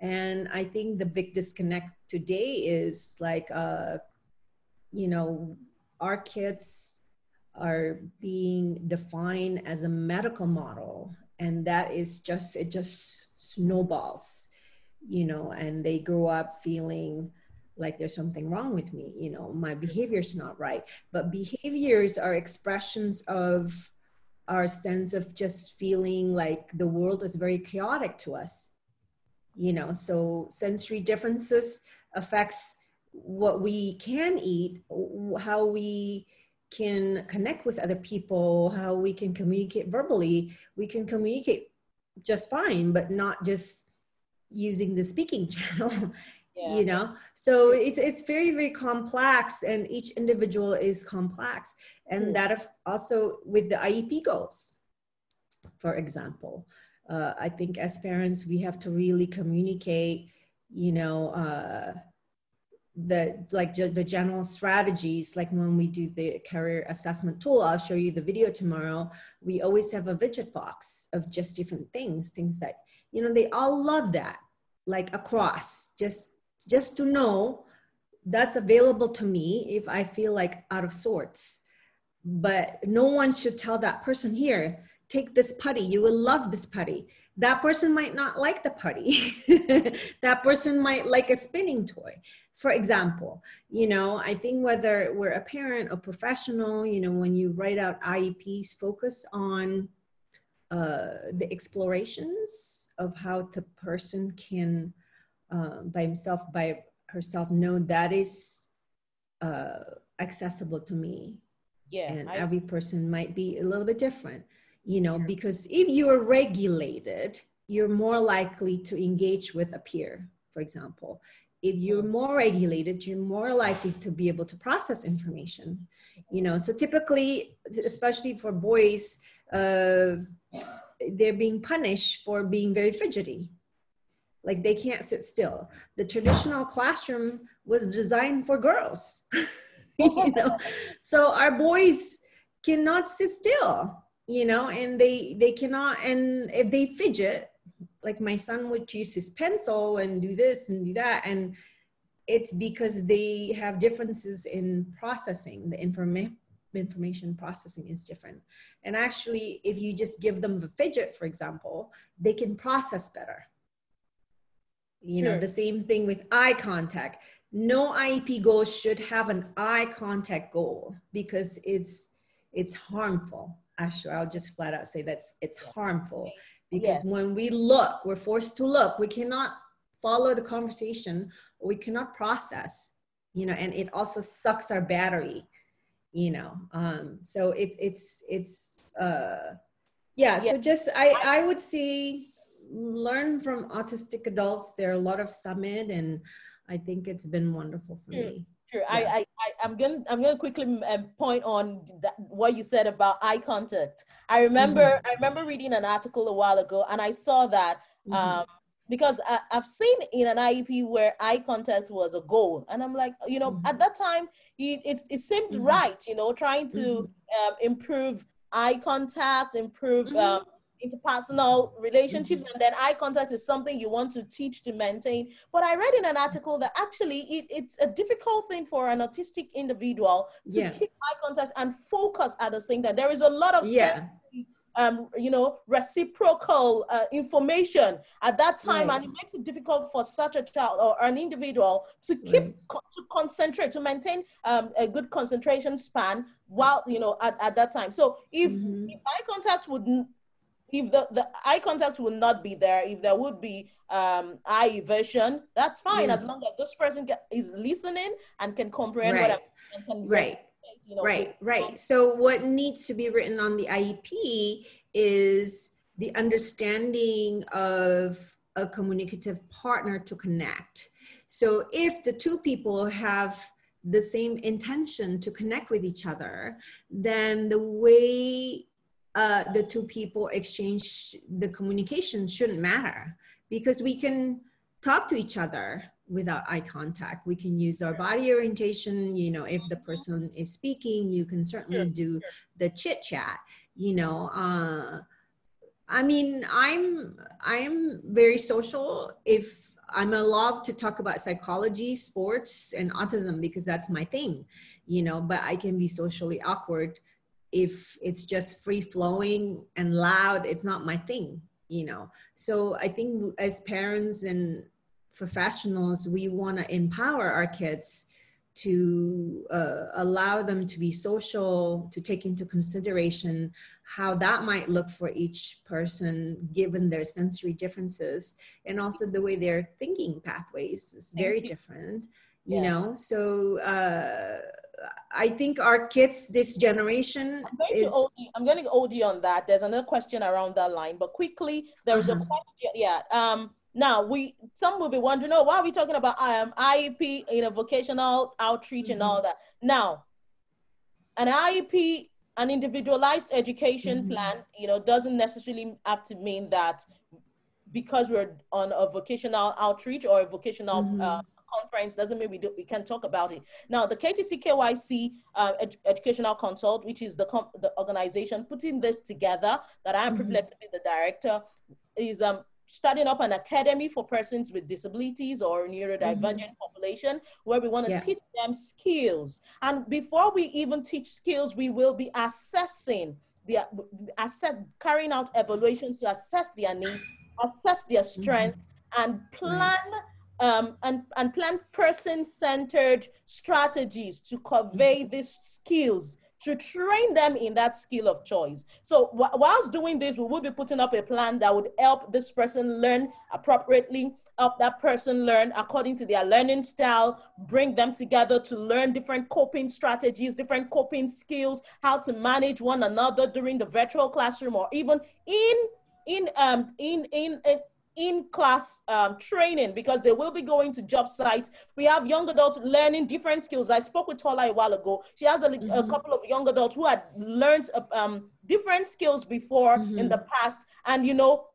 And I think the big disconnect today is like, you know, our kids are being defined as a medical model, and that is just, it just snowballs, you know, and they grow up feeling like there's something wrong with me, you know, my behavior's not right. But behaviors are expressions of our sense of just feeling like the world is very chaotic to us, you know. So sensory differences affects what we can eat, how we can connect with other people, how we can communicate verbally. We can communicate just fine, but not just using the speaking channel. Yeah. You know, so it's very, very complex, and each individual is complex. And that also with the IEP goals, for example, I think as parents, we have to really communicate, you know, the general strategies. Like when we do the career assessment tool, I'll show you the video tomorrow. We always have a widget box of just different things that, you know, they all love that, like across, just to know that's available to me if I feel like out of sorts. But no one should tell that person, here, take this putty, you will love this putty. That person might not like the putty. That person might like a spinning toy, for example. You know, I think whether we're a parent or professional, you know, when you write out IEPs, focus on the explorations of how the person can by himself, by herself, know that is accessible to me. Yeah, and every person might be a little bit different, you know, because if you are regulated, you're more likely to engage with a peer, for example. If you're more regulated, you're more likely to be able to process information, you know. So typically, especially for boys, they're being punished for being very fidgety. Like they can't sit still. The traditional classroom was designed for girls, you know. So our boys cannot sit still, you know, and they cannot, and if they fidget, like my son would use his pencil and do this and do that, and it's because they have differences in processing. The information processing is different. And actually, if you just give them the fidget, for example, they can process better. You know, the same thing with eye contact. No IEP goal should have an eye contact goal because it's harmful. Actually, I'll just flat out say that it's harmful, because when we look, we're forced to look. We cannot follow the conversation, or we cannot process, you know, and it also sucks our battery, you know. So so just I would say learn from autistic adults. There are a lot of summit, and I think it's been wonderful for me. Sure. Yeah. I'm gonna quickly point on what you said about eye contact. I remember reading an article a while ago, and I saw that because I've seen in an IEP where eye contact was a goal, and I'm like, you know, at that time it seemed right, you know, trying to improve eye contact, improve interpersonal relationships, and then eye contact is something you want to teach to maintain. But I read in an article that actually it's a difficult thing for an autistic individual to keep eye contact and focus at the same time. There is a lot of you know, reciprocal information at that time, and it makes it difficult for such a child or an individual to keep to concentrate, to maintain a good concentration span while, you know, at that time. So if eye contact wouldn't, if the eye contact would not be there, if there would be eye evasion, that's fine, as long as this person is listening and can comprehend what I'm saying. You know, So what needs to be written on the IEP is the understanding of a communicative partner to connect. So if the two people have the same intention to connect with each other, then the way the two people exchange the communication shouldn't matter, because we can talk to each other without eye contact. We can use our body orientation, you know, if the person is speaking, you can certainly do the chit chat, you know. I mean, I'm very social. If I'm allowed to talk about psychology, sports, and autism, because that's my thing, you know, but I can be socially awkward if it's just free flowing and loud. It's not my thing, you know. So I think as parents and professionals, we want to empower our kids to allow them to be social, to take into consideration how that might look for each person given their sensory differences, and also the way their thinking pathways is very different, you know. So I think our kids, this generation I'm going to hold you on that. There's another question around that line, but quickly, there's a question. Now, some will be wondering, oh, why are we talking about IEP in a vocational outreach and all that? Now, an IEP, an individualized education plan, you know, doesn't necessarily have to mean that because we're on a vocational outreach or a vocational conference doesn't mean we can talk about it. Now, the KTC-KYC Educational Consult, which is the organization putting this together, that I'm privileged to be the director, is starting up an academy for persons with disabilities or neurodivergent population, where we want to teach them skills. And before we even teach skills, we will be assessing carrying out evaluations to assess their needs, assess their strengths, and plan and plan person-centered strategies to convey these skills, to train them in that skill of choice. So whilst doing this, we will be putting up a plan that would help this person learn appropriately, help that person learn according to their learning style, bring them together to learn different coping strategies, different coping skills, how to manage one another during the virtual classroom, or even in-class training, because they will be going to job sites. We have young adults learning different skills. I spoke with Tola a while ago. She has a couple of young adults who had learned different skills before in the past. And, you know,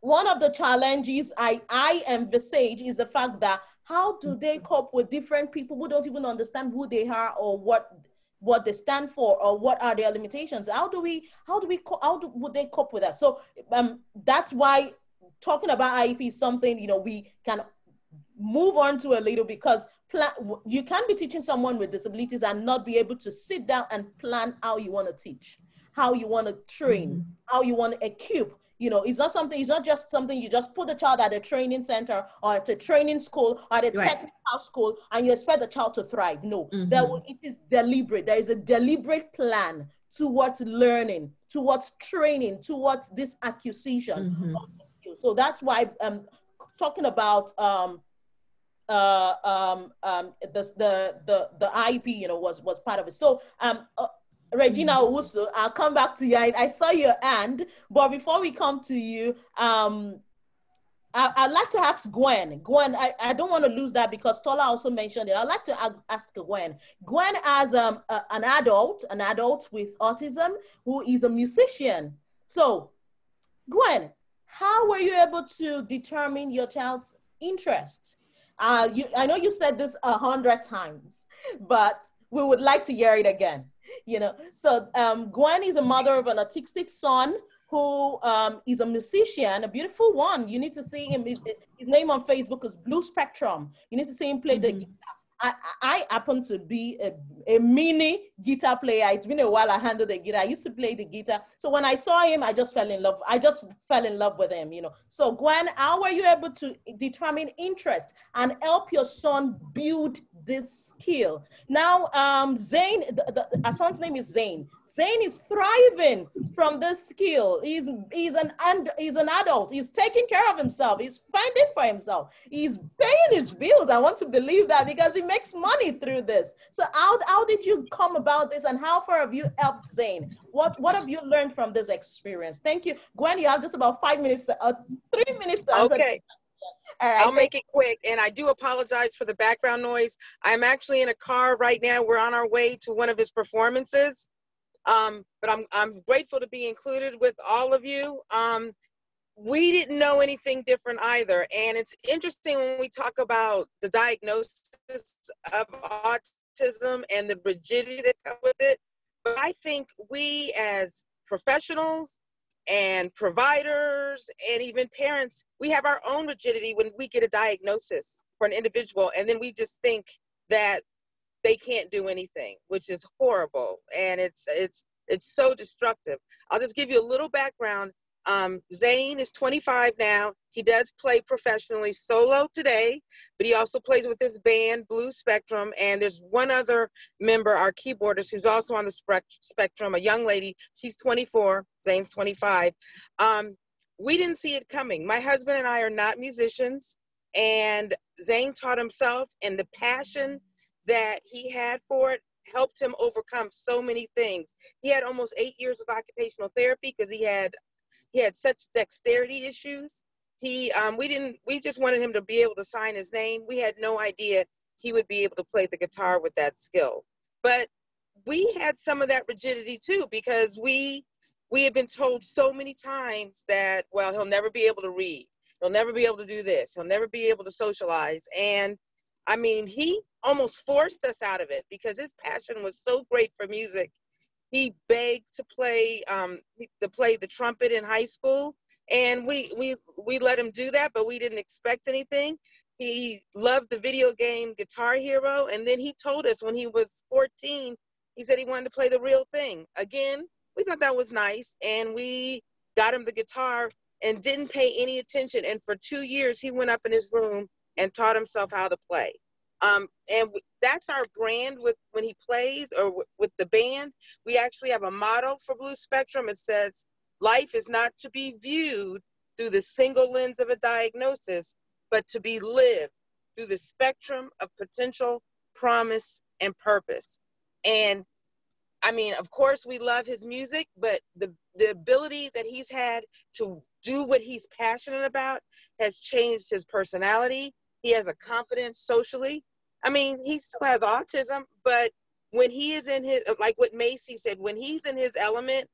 one of the challenges I envisage is the fact that how do they cope with different people who don't even understand who they are or what they stand for or what are their limitations? How would they cope with that? So that's why talking about IEP is something, you know, we can move on to a little, because you can be teaching someone with disabilities and not be able to sit down and plan how you want to teach, how you want to train, how you want to equip. You know, it's not just something you just put the child at a training center or at a training school or at a technical school and you expect the child to thrive. No, it is deliberate. There is a deliberate plan towards learning, towards training, towards this acquisition of the skills. So that's why talking about the IEP, you know, was part of it. So Regina Owusu, I'll come back to you. I saw your hand, but before we come to you, I'd like to ask Gwen. Gwen, I don't want to lose that because Tola also mentioned it. I'd like to ask Gwen. Gwen, as an adult with autism who is a musician. So, Gwen, how were you able to determine your child's interest? I know you said this 100 times, but we would like to hear it again. You know, so Gwen is a mother of an autistic son who is a musician, a beautiful one. You need to see him. His name on Facebook is Blue Spectrum. You need to see him play the guitar. I happen to be a mini guitar player. It's been a while I handled the guitar. I used to play the guitar. So when I saw him, I just fell in love. I just fell in love with him, you know. So Gwen, how were you able to determine interest and help your son build this skill? Now, Zane, our son's name is Zane. Zane is thriving from this skill. He's an adult. He's taking care of himself. He's finding for himself. He's paying his bills. I want to believe that because he makes money through this. So how did you come about this, and how far have you helped Zane? What have you learned from this experience? Thank you. Gwen, you have just about 5 minutes, 3 minutes to answer. Okay. All right, I'll make it quick, and I do apologize for the background noise. I'm actually in a car right now. We're on our way to one of his performances. But I'm grateful to be included with all of you. We didn't know anything different either. And it's interesting when we talk about the diagnosis of autism and the rigidity that comes with it. But I think we as professionals and providers and even parents, we have our own rigidity when we get a diagnosis for an individual. And then we just think that they can't do anything, which is horrible. And it's so destructive. I'll just give you a little background. Zane is 25 now. He does play professionally solo today, but he also plays with his band, Blue Spectrum. And there's one other member, our keyboardist, who's also on the spectrum, a young lady. She's 24, Zane's 25. We didn't see it coming. My husband and I are not musicians, and Zane taught himself, and the passion that he had for it helped him overcome so many things. He had almost 8 years of occupational therapy because he had such dexterity issues. We just wanted him to be able to sign his name. We had no idea he would be able to play the guitar with that skill. But we had some of that rigidity too, because we had been told so many times that, well, he'll never be able to read. He'll never be able to do this. He'll never be able to socialize. And I mean, he almost forced us out of it because his passion was so great for music. He begged to play the trumpet in high school, and we let him do that, but we didn't expect anything. He loved the video game Guitar Hero, and then he told us when he was 14, he said he wanted to play the real thing. Again, we thought that was nice, and we got him the guitar and didn't pay any attention. And for 2 years, he went up in his room and taught himself how to play. That's our brand when he plays or with the band. We actually have a motto for Blue Spectrum. It says, life is not to be viewed through the single lens of a diagnosis, but to be lived through the spectrum of potential, promise, and purpose. And I mean, of course, we love his music, but the ability that he's had to do what he's passionate about has changed his personality. He has a confidence socially. I mean, he still has autism, but when he is in his, like what Macy said, when he's in his element,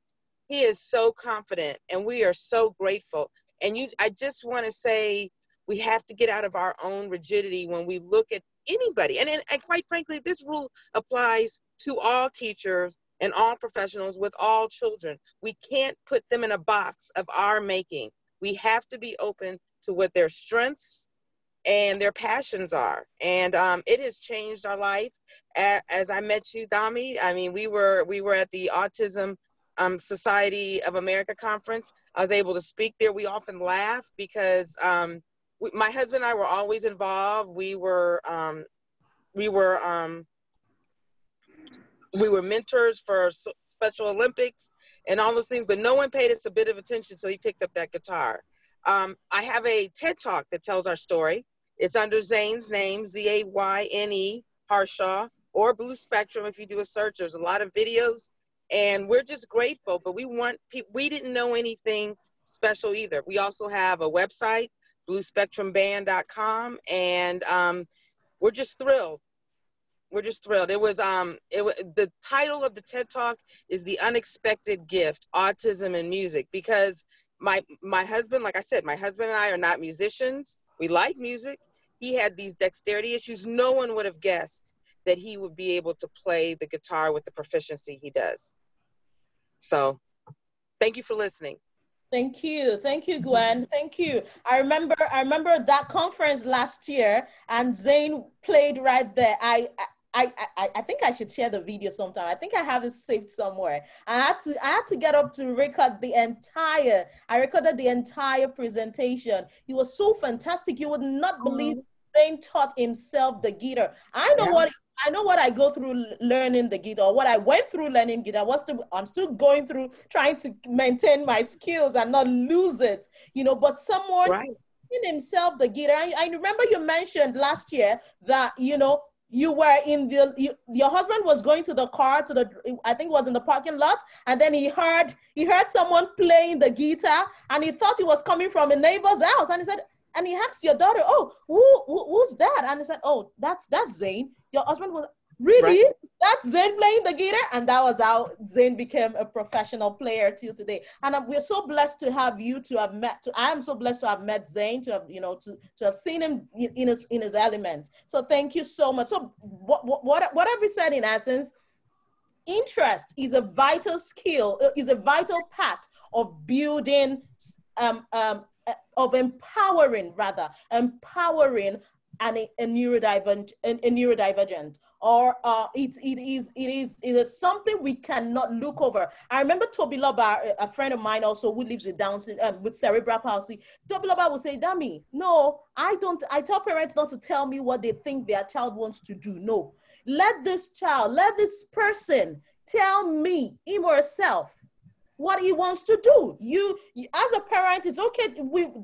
he is so confident, and we are so grateful. And I just want to say, we have to get out of our own rigidity when we look at anybody. And quite frankly, this rule applies to all teachers and all professionals with all children. We can't put them in a box of our making. We have to be open to what their strengths and their passions are. And it has changed our life. As I met you, Dami, I mean, we were at the Autism Society of America conference. I was able to speak there. We often laugh because my husband and I were always involved. We were mentors for Special Olympics and all those things, but no one paid us a bit of attention until he picked up that guitar. I have a TED Talk that tells our story. It's under Zane's name, Zayne Harshaw, or Blue Spectrum. If you do a search, there's a lot of videos, and we're just grateful. But we didn't know anything special either. We also have a website, bluespectrumband.com, and we're just thrilled. We're just thrilled. It was the title of the TED Talk is The Unexpected Gift, Autism and Music, because my husband, like I said, my husband and I are not musicians. We like music. He had these dexterity issues. No one would have guessed that he would be able to play the guitar with the proficiency he does. So thank you for listening. Thank you, Gwen. Thank you. I remember that conference last year, and Zane played right there. I think I should share the video sometime. I think I have it saved somewhere. I had to get up to record I recorded the entire presentation. He was so fantastic. You would not believe Zane taught himself the guitar. I know what I go through learning the guitar, what I went through learning guitar. I'm still going through trying to maintain my skills and not lose it, but someone in himself the guitar. I remember you mentioned last year that, you were your husband was going to the car I think it was in the parking lot, and then he heard someone playing the guitar, and he thought it was coming from a neighbor's house, and he asked your daughter, "Oh, who's that?" And he said, "Oh, that's Zane." Your husband was, "Really? Right. That's Zane playing the guitar?" And that was how Zane became a professional player till today. And we're so blessed to have you to have met. I am so blessed to have met Zane, to have to have seen him in his element. So thank you so much. So what have we said in essence? Interest is a vital skill, is a vital part of building, of empowering a neurodivergent, or it is something we cannot look over. I remember Toby Loba, a friend of mine also who lives with Down syndrome, with cerebral palsy. Toby Loba would say, "Dami, no, I tell parents not to tell me what they think their child wants to do. No, let this person tell me, him or herself, what he wants to do." You as a parent, it's okay.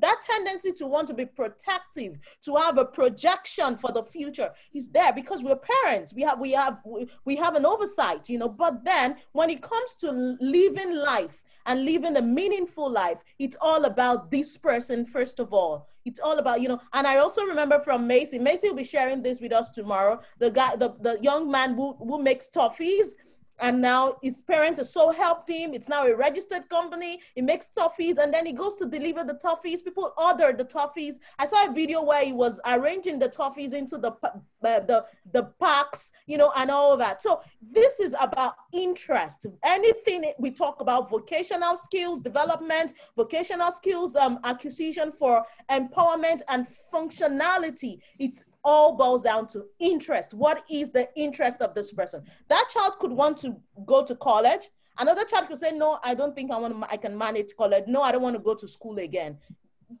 That tendency to want to be protective, to have a projection for the future is there because we're parents. We have an oversight, But then when it comes to living life and living a meaningful life, it's all about this person first of all. It's all about, and I also remember from Macy will be sharing this with us tomorrow. The young man who makes toffees. And now his parents have so helped him. It's now a registered company. He makes toffees, and then he goes to deliver the toffees. People order the toffees. I saw a video where he was arranging the toffees into the packs, and all of that. So this is about interest. Anything we talk about, vocational skills development, vocational skills acquisition for empowerment and functionality, it's all boils down to interest. What is the interest of this person? That child could want to go to college. Another child could say, "No, I don't think I can manage college. No, I don't want to go to school again."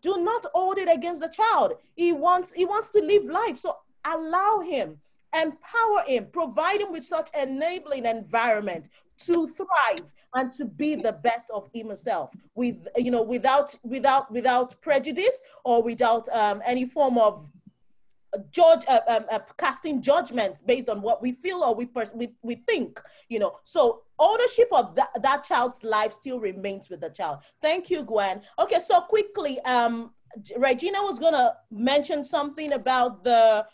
Do not hold it against the child. He wants to live life. So allow him, empower him, provide him with such enabling environment to thrive and to be the best of himself, without prejudice or without any form of casting judgments based on what we feel or we think, you know. So ownership of that child's life still remains with the child. Thank you, Gwen. Okay, so quickly, Regina was gonna mention something about the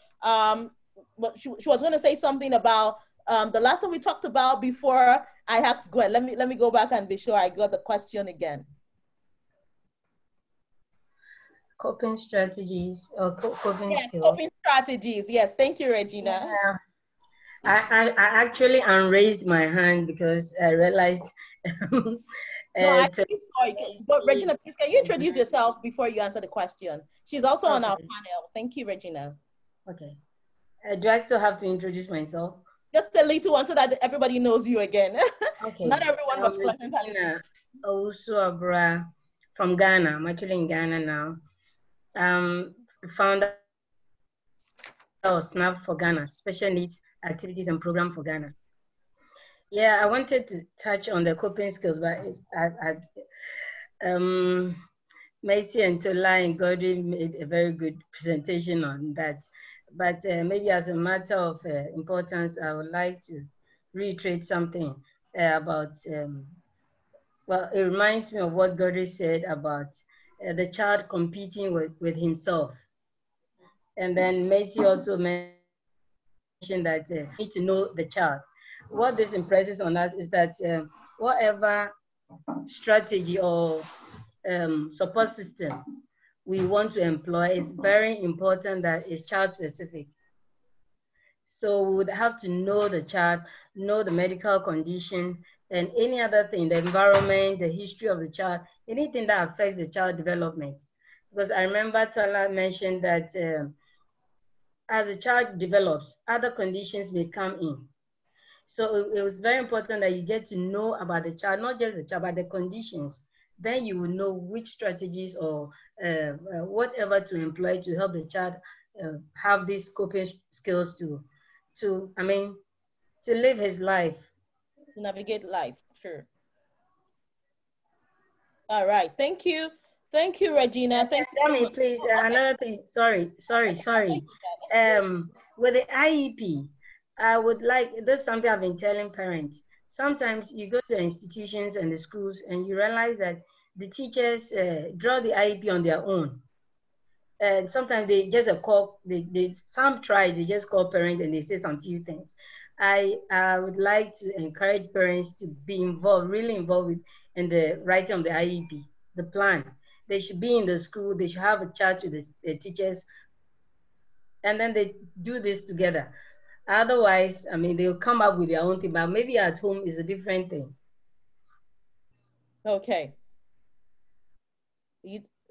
she was gonna say something about the last time we talked about before I asked Gwen. Let me go back and be sure I got the question again. Coping strategies or coping yes, skills. Coping strategies. Yes, thank you, Regina. Yeah. I actually unraised my hand because I realized. No, I really saw it. But Regina, please, can you introduce yourself before you answer the question? She's also on our panel. Thank you, Regina. Okay. Do I still have to introduce myself? Just a little one so that everybody knows you again. Okay. Not everyone was pleasant. Also Abra from Ghana. I'm actually in Ghana now. Founder of SNAP for Ghana, Special Needs Activities and Program for Ghana. Yeah, I wanted to touch on the coping skills, but Macy and Tola and Gordon made a very good presentation on that. But maybe as a matter of importance, I would like to reiterate something about, well, it reminds me of what Gordon said about the child competing with himself. And then Macy also mentioned that you need to know the child. What this impresses on us is that whatever strategy or support system we want to employ, is very important that it's child specific. So we would have to know the child, know the medical condition, and any other thing, the environment, the history of the child, anything that affects the child development. Because I remember Tola mentioned that as a child develops, other conditions may come in. So it was very important that you get to know about the child, not just the child, but the conditions. Then you will know which strategies or whatever to employ to help the child have these coping skills to live his life. To navigate life, sure. All right, thank you. Thank you, Regina. Thank you. Tell me, please, another thing. Sorry. With the IEP, I would like, this is something I've been telling parents. Sometimes you go to the institutions and the schools and you realize that the teachers draw the IEP on their own. And sometimes they just call, some try, they just call parents and they say some few things. I would like to encourage parents to be involved, really involved in the writing of the IEP, the plan. They should be in the school, they should have a chat with the teachers, and then they do this together. Otherwise, I mean, they'll come up with their own thing, but maybe at home is a different thing. Okay.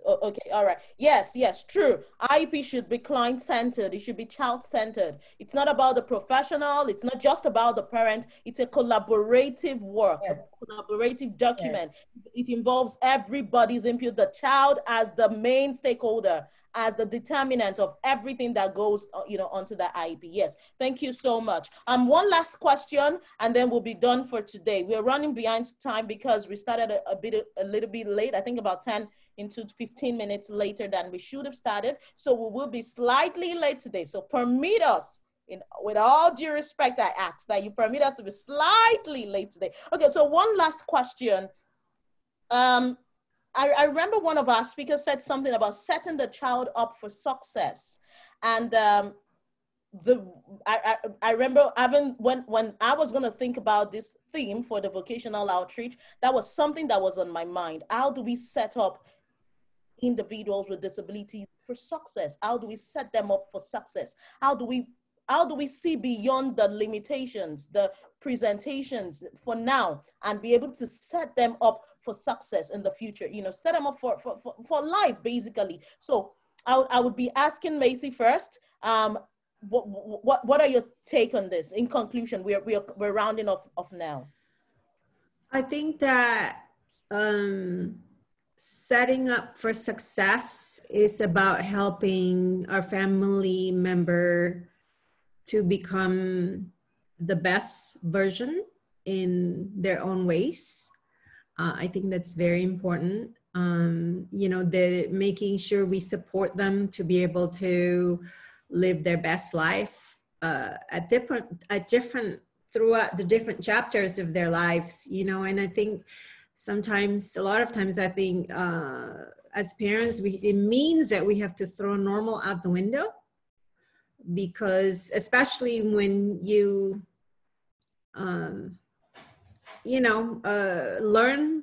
Okay, all right. Yes, true. IEP should be client-centered. It should be child-centered. It's not about the professional. It's not just about the parent. It's a collaborative work, a collaborative document. It involves everybody's input, the child as the main stakeholder, as the determinant of everything that goes, onto the IEP. Yes, thank you so much. One last question, and then we'll be done for today. We're running behind time because we started a little bit late. I think about 10 into 15 minutes later than we should have started. So we will be slightly late today. So permit us, with all due respect, I ask that you permit us to be slightly late today. Okay, so one last question. I remember one of our speakers said something about setting the child up for success. And I remember when I was going to think about this theme for the vocational outreach, that was something that was on my mind. How do we set up individuals with disabilities for success? How do we set them up for success? How do we see beyond the limitations, the presentations for now, and be able to set them up for success in the future, set them up for life, basically. So I would be asking Macy first, what are your take on this? In conclusion, we're rounding off now. I think that setting up for success is about helping our family member to become the best version in their own ways. I think that's very important. The making sure we support them to be able to live their best life at different throughout the different chapters of their lives, you know. And I think sometimes, a lot of times, I think as parents, it means that we have to throw normal out the window, because especially when you learn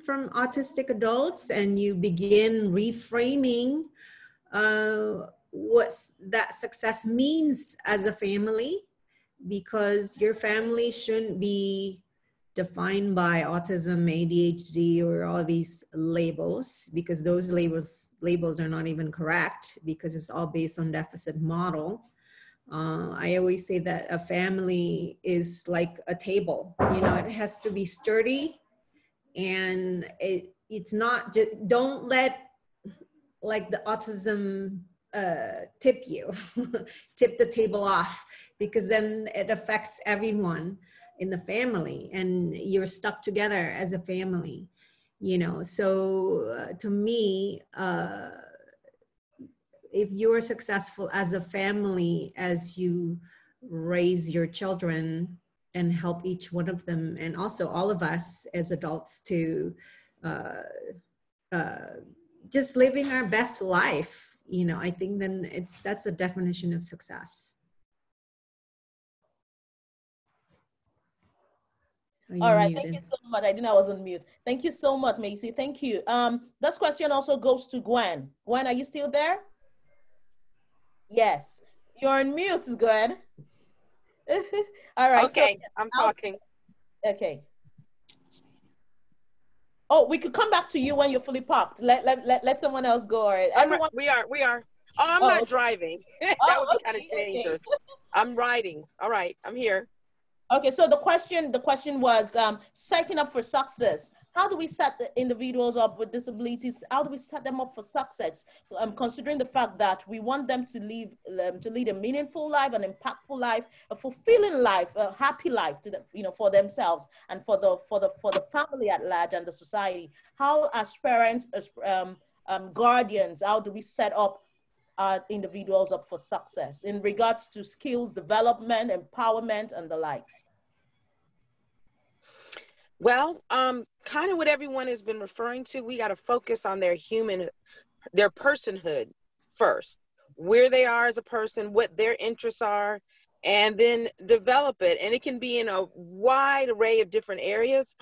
from autistic adults and you begin reframing what that success means as a family, because your family shouldn't be defined by autism, ADHD, or all these labels, because those labels are not even correct, because it's all based on deficit model. I always say that a family is like a table, you know, it has to be sturdy, and it's not just, don't let like the autism tip you, tip the table off, because then it affects everyone in the family and you're stuck together as a family, you know. So to me, if you are successful as a family, as you raise your children and help each one of them, and also all of us as adults to just living our best life, you know, I think then that's the definition of success. All right, thank you so much. I didn't know I was on mute. Thank you so much, Macy. Thank you. This question also goes to Gwen. Gwen, are you still there? Yes. You're on mute, Gwen. All right. Okay, so, I'm talking. Okay. Oh, we could come back to you when you're fully parked. Let someone else go. All right. Everyone. We are. Oh, I'm not driving. That would be kind of dangerous. Okay. I'm riding. All right, I'm here. Okay, so the question was setting up for success. How do we set the individuals up with disabilities? How do we set them up for success? Considering the fact that we want them to lead a meaningful life, an impactful life, a fulfilling life, a happy life to them, you know, for themselves and for the family at large and the society. How, as parents, as guardians, how do we set up individuals up for success in regards to skills development, empowerment, and the likes? Well, kind of what everyone has been referring to, we got to focus on their personhood first, where they are as a person, what their interests are, and then develop it. And it can be in a wide array of different areas.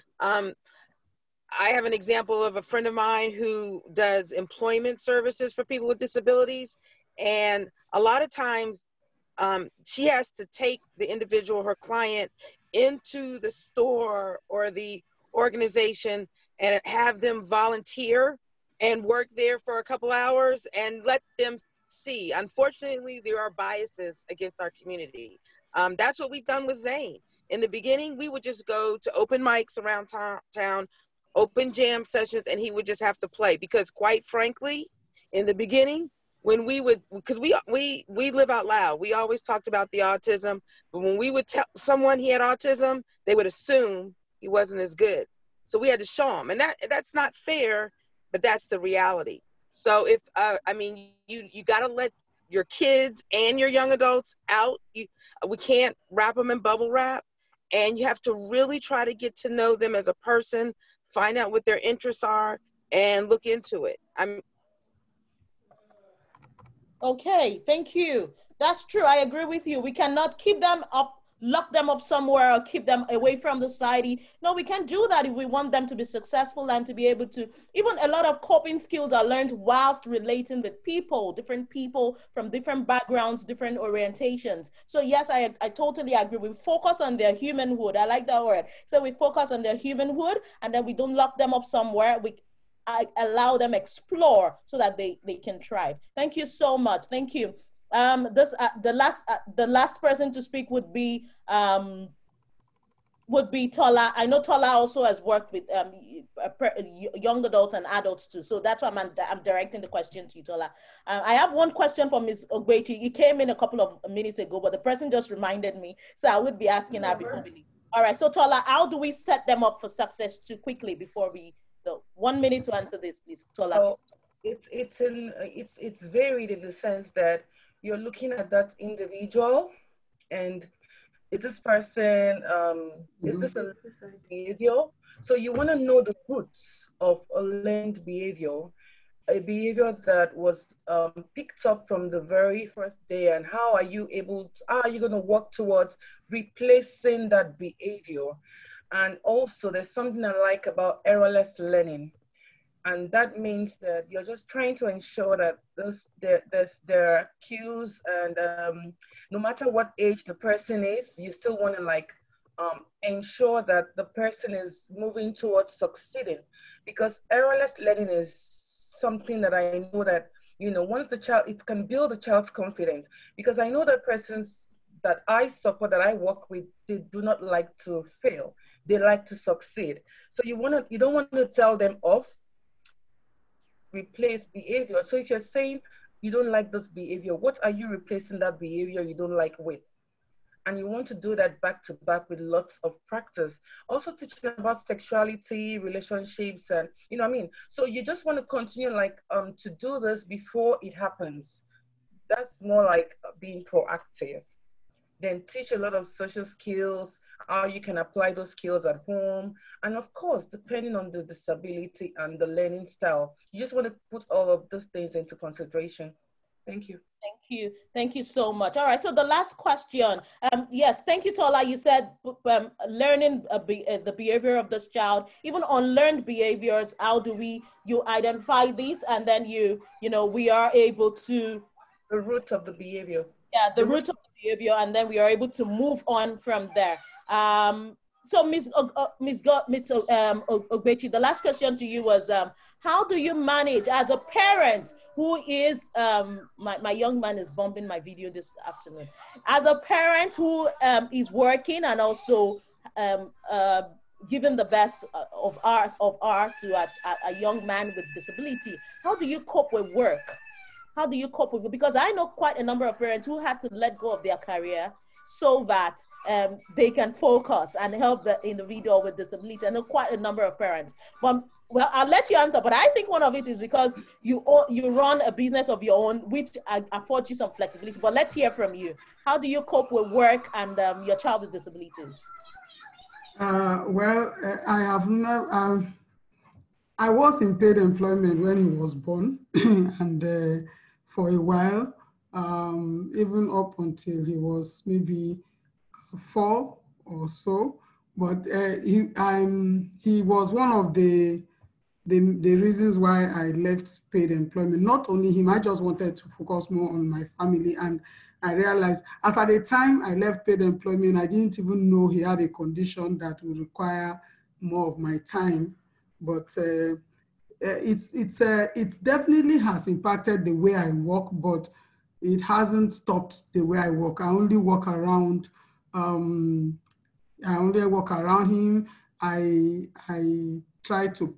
I have an example of a friend of mine who does employment services for people with disabilities. And a lot of times she has to take the individual, her client, into the store or the organization and have them volunteer and work there for a couple hours and let them see. Unfortunately, there are biases against our community. That's what we've done with Zane. In the beginning, we would just go to open mics around town, open jam sessions, and he would just have to play, because quite frankly, in the beginning, when we would, because we live out loud, we always talked about the autism, but when we would tell someone he had autism, they would assume he wasn't as good. So we had to show him, and that's not fair, but that's the reality. So if I mean, you got to let your kids and your young adults out. We can't wrap them in bubble wrap, and you have to really try to get to know them as a person, find out what their interests are, and look into it. Okay, thank you. That's true. I agree with you. We cannot keep them up, lock them up somewhere, or keep them away from the society. No, we can't do that if we want them to be successful and to be able to, even a lot of coping skills are learned whilst relating with people, different people from different backgrounds, different orientations. So yes, I totally agree. We focus on their humanhood. I like that word. So we focus on their humanhood, and then we don't lock them up somewhere. I allow them explore so that they can thrive. Thank you so much. Thank you. The last person to speak would be Tola. I know Tola also has worked with young adults and adults too. So that's why I'm directing the question to you, Tola. I have one question for Ms. Ogbechi. It came in a couple of minutes ago, but the person just reminded me. So I would be asking her before we leave. All right, so Tola, how do we set them up for success too quickly before we, 1 minute to answer this, please, Tola. So it's varied in the sense that you're looking at that individual, and is this person, is this a behavior? So you want to know the roots of a learned behavior, a behavior that was picked up from the very first day, and how are you able to, how are you going to work towards replacing that behavior? And also there's something I like about errorless learning. And that means that you're just trying to ensure that there are cues, and no matter what age the person is, you still want to like ensure that the person is moving towards succeeding, because errorless learning is something that I know that, you know, once the child, it can build the child's confidence, because I know that persons that I support, that I work with, they do not like to fail. They like to succeed. So you don't want to tell them off, replace behavior. So if you're saying you don't like this behavior, what are you replacing that behavior you don't like with? And you want to do that back to back with lots of practice. Also teaching about sexuality, relationships, and you know what I mean? So you just want to continue like to do this before it happens. That's more like being proactive. Then teach a lot of social skills, how you can apply those skills at home. And of course, depending on the disability and the learning style, you just want to put all of those things into consideration. Thank you. Thank you. Thank you so much. All right. So the last question. Yes, thank you, Tola. You said learning the behavior of this child, even unlearned behaviors. How do you identify these, and then we are able to the root of the behavior. Yeah, the root of the behavior, and then we are able to move on from there. So Ms. Ogbechi, the last question to you was, how do you manage as a parent who is, my young man is bumping my video this afternoon, as a parent who is working and also giving the best of R to a young man with disability? How do you cope with work? How do you cope with it? Because I know quite a number of parents who had to let go of their career so that they can focus and help the individual with disability. I know quite a number of parents. But well, I'll let you answer. But I think one of it is because you run a business of your own, which affords you some flexibility. But let's hear from you. How do you cope with work and your child with disabilities? Well, I have no. I was in paid employment when he was born, and for a while, even up until he was maybe 4 or so. But he was one of the reasons why I left paid employment. Not only him, I just wanted to focus more on my family. And I realized, as at the time I left paid employment, I didn't even know he had a condition that would require more of my time. But it definitely has impacted the way I work, but it hasn't stopped the way I work. I only work around him. I try to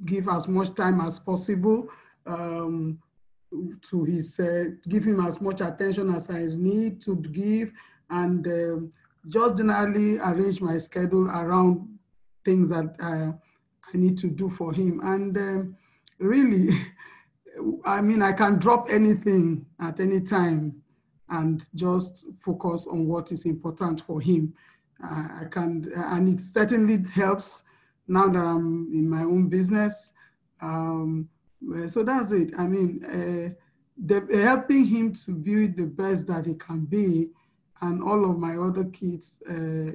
give as much time as possible to his, give him as much attention as I need to give, and just generally arrange my schedule around things that I need to do for him. And really, I mean, I can drop anything at any time and just focus on what is important for him. I can, and it certainly helps now that I'm in my own business. So that's it. I mean, helping him to be the best that he can be, and all of my other kids,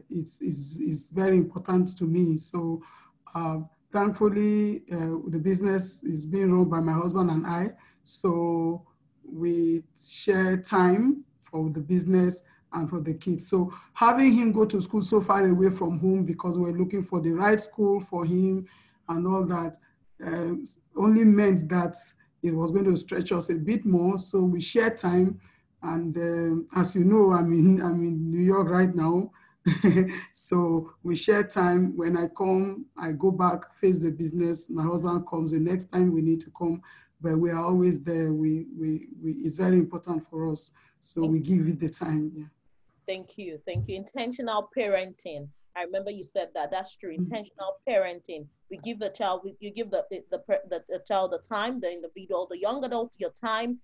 is very important to me. So thankfully, the business is being run by my husband and I. So we share time for the business and for the kids. So having him go to school so far away from home, because we're looking for the right school for him and all that, only meant that it was going to stretch us a bit more. So we share time. And as you know, I'm in New York right now. So we share time. When I come, I go back, face the business. My husband comes the next time we need to come, but we are always there. It's very important for us. So we give it the time. Yeah. Thank you. Thank you. Intentional parenting. I remember you said that. That's true. Intentional parenting. We give the child, you give the child the time, the individual, the young adult, your time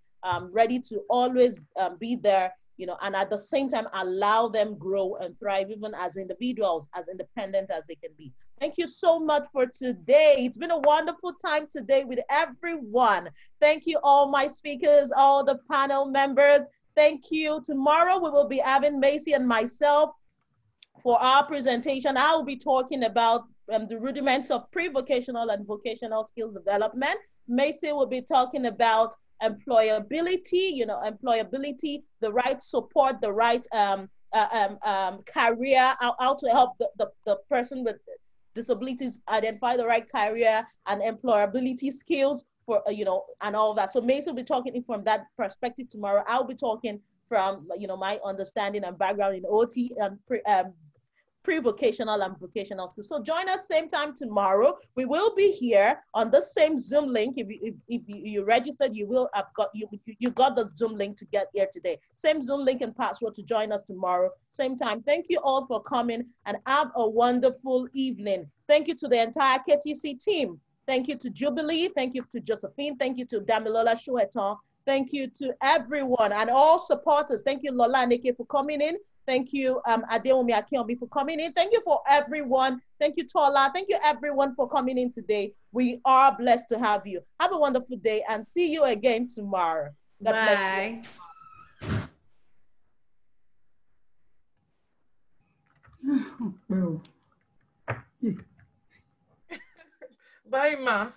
ready to always be there, you know, and at the same time, allow them grow and thrive even as individuals, as independent as they can be. Thank you so much for today. It's been a wonderful time today with everyone. Thank you, all my speakers, all the panel members. Thank you. Tomorrow we will be having Macy and myself for our presentation. I will be talking about the rudiments of pre-vocational and vocational skills development. Macy will be talking about employability, you know, employability, the right support, the right career, how to help the person with disabilities identify the right career and employability skills for, you know, and all of that. So Macy will be talking from that perspective tomorrow. I'll be talking from, you know, my understanding and background in OT and pre-vocational and vocational skills. So join us same time tomorrow. We will be here on the same Zoom link. If you registered, you will have got you got the Zoom link to get here today. Same Zoom link and password to join us tomorrow, same time. Thank you all for coming and have a wonderful evening. Thank you to the entire KTC team. Thank you to Jubilee. Thank you to Josephine. Thank you to Damilola Shueton. Thank you to everyone and all supporters. Thank you, Lola Nike, for coming in. Thank you, Adeomi Akionbi, for coming in. Thank you for everyone. Thank you, Tola. Thank you, everyone, for coming in today. We are blessed to have you. Have a wonderful day and see you again tomorrow. God bless you. Bye, Ma.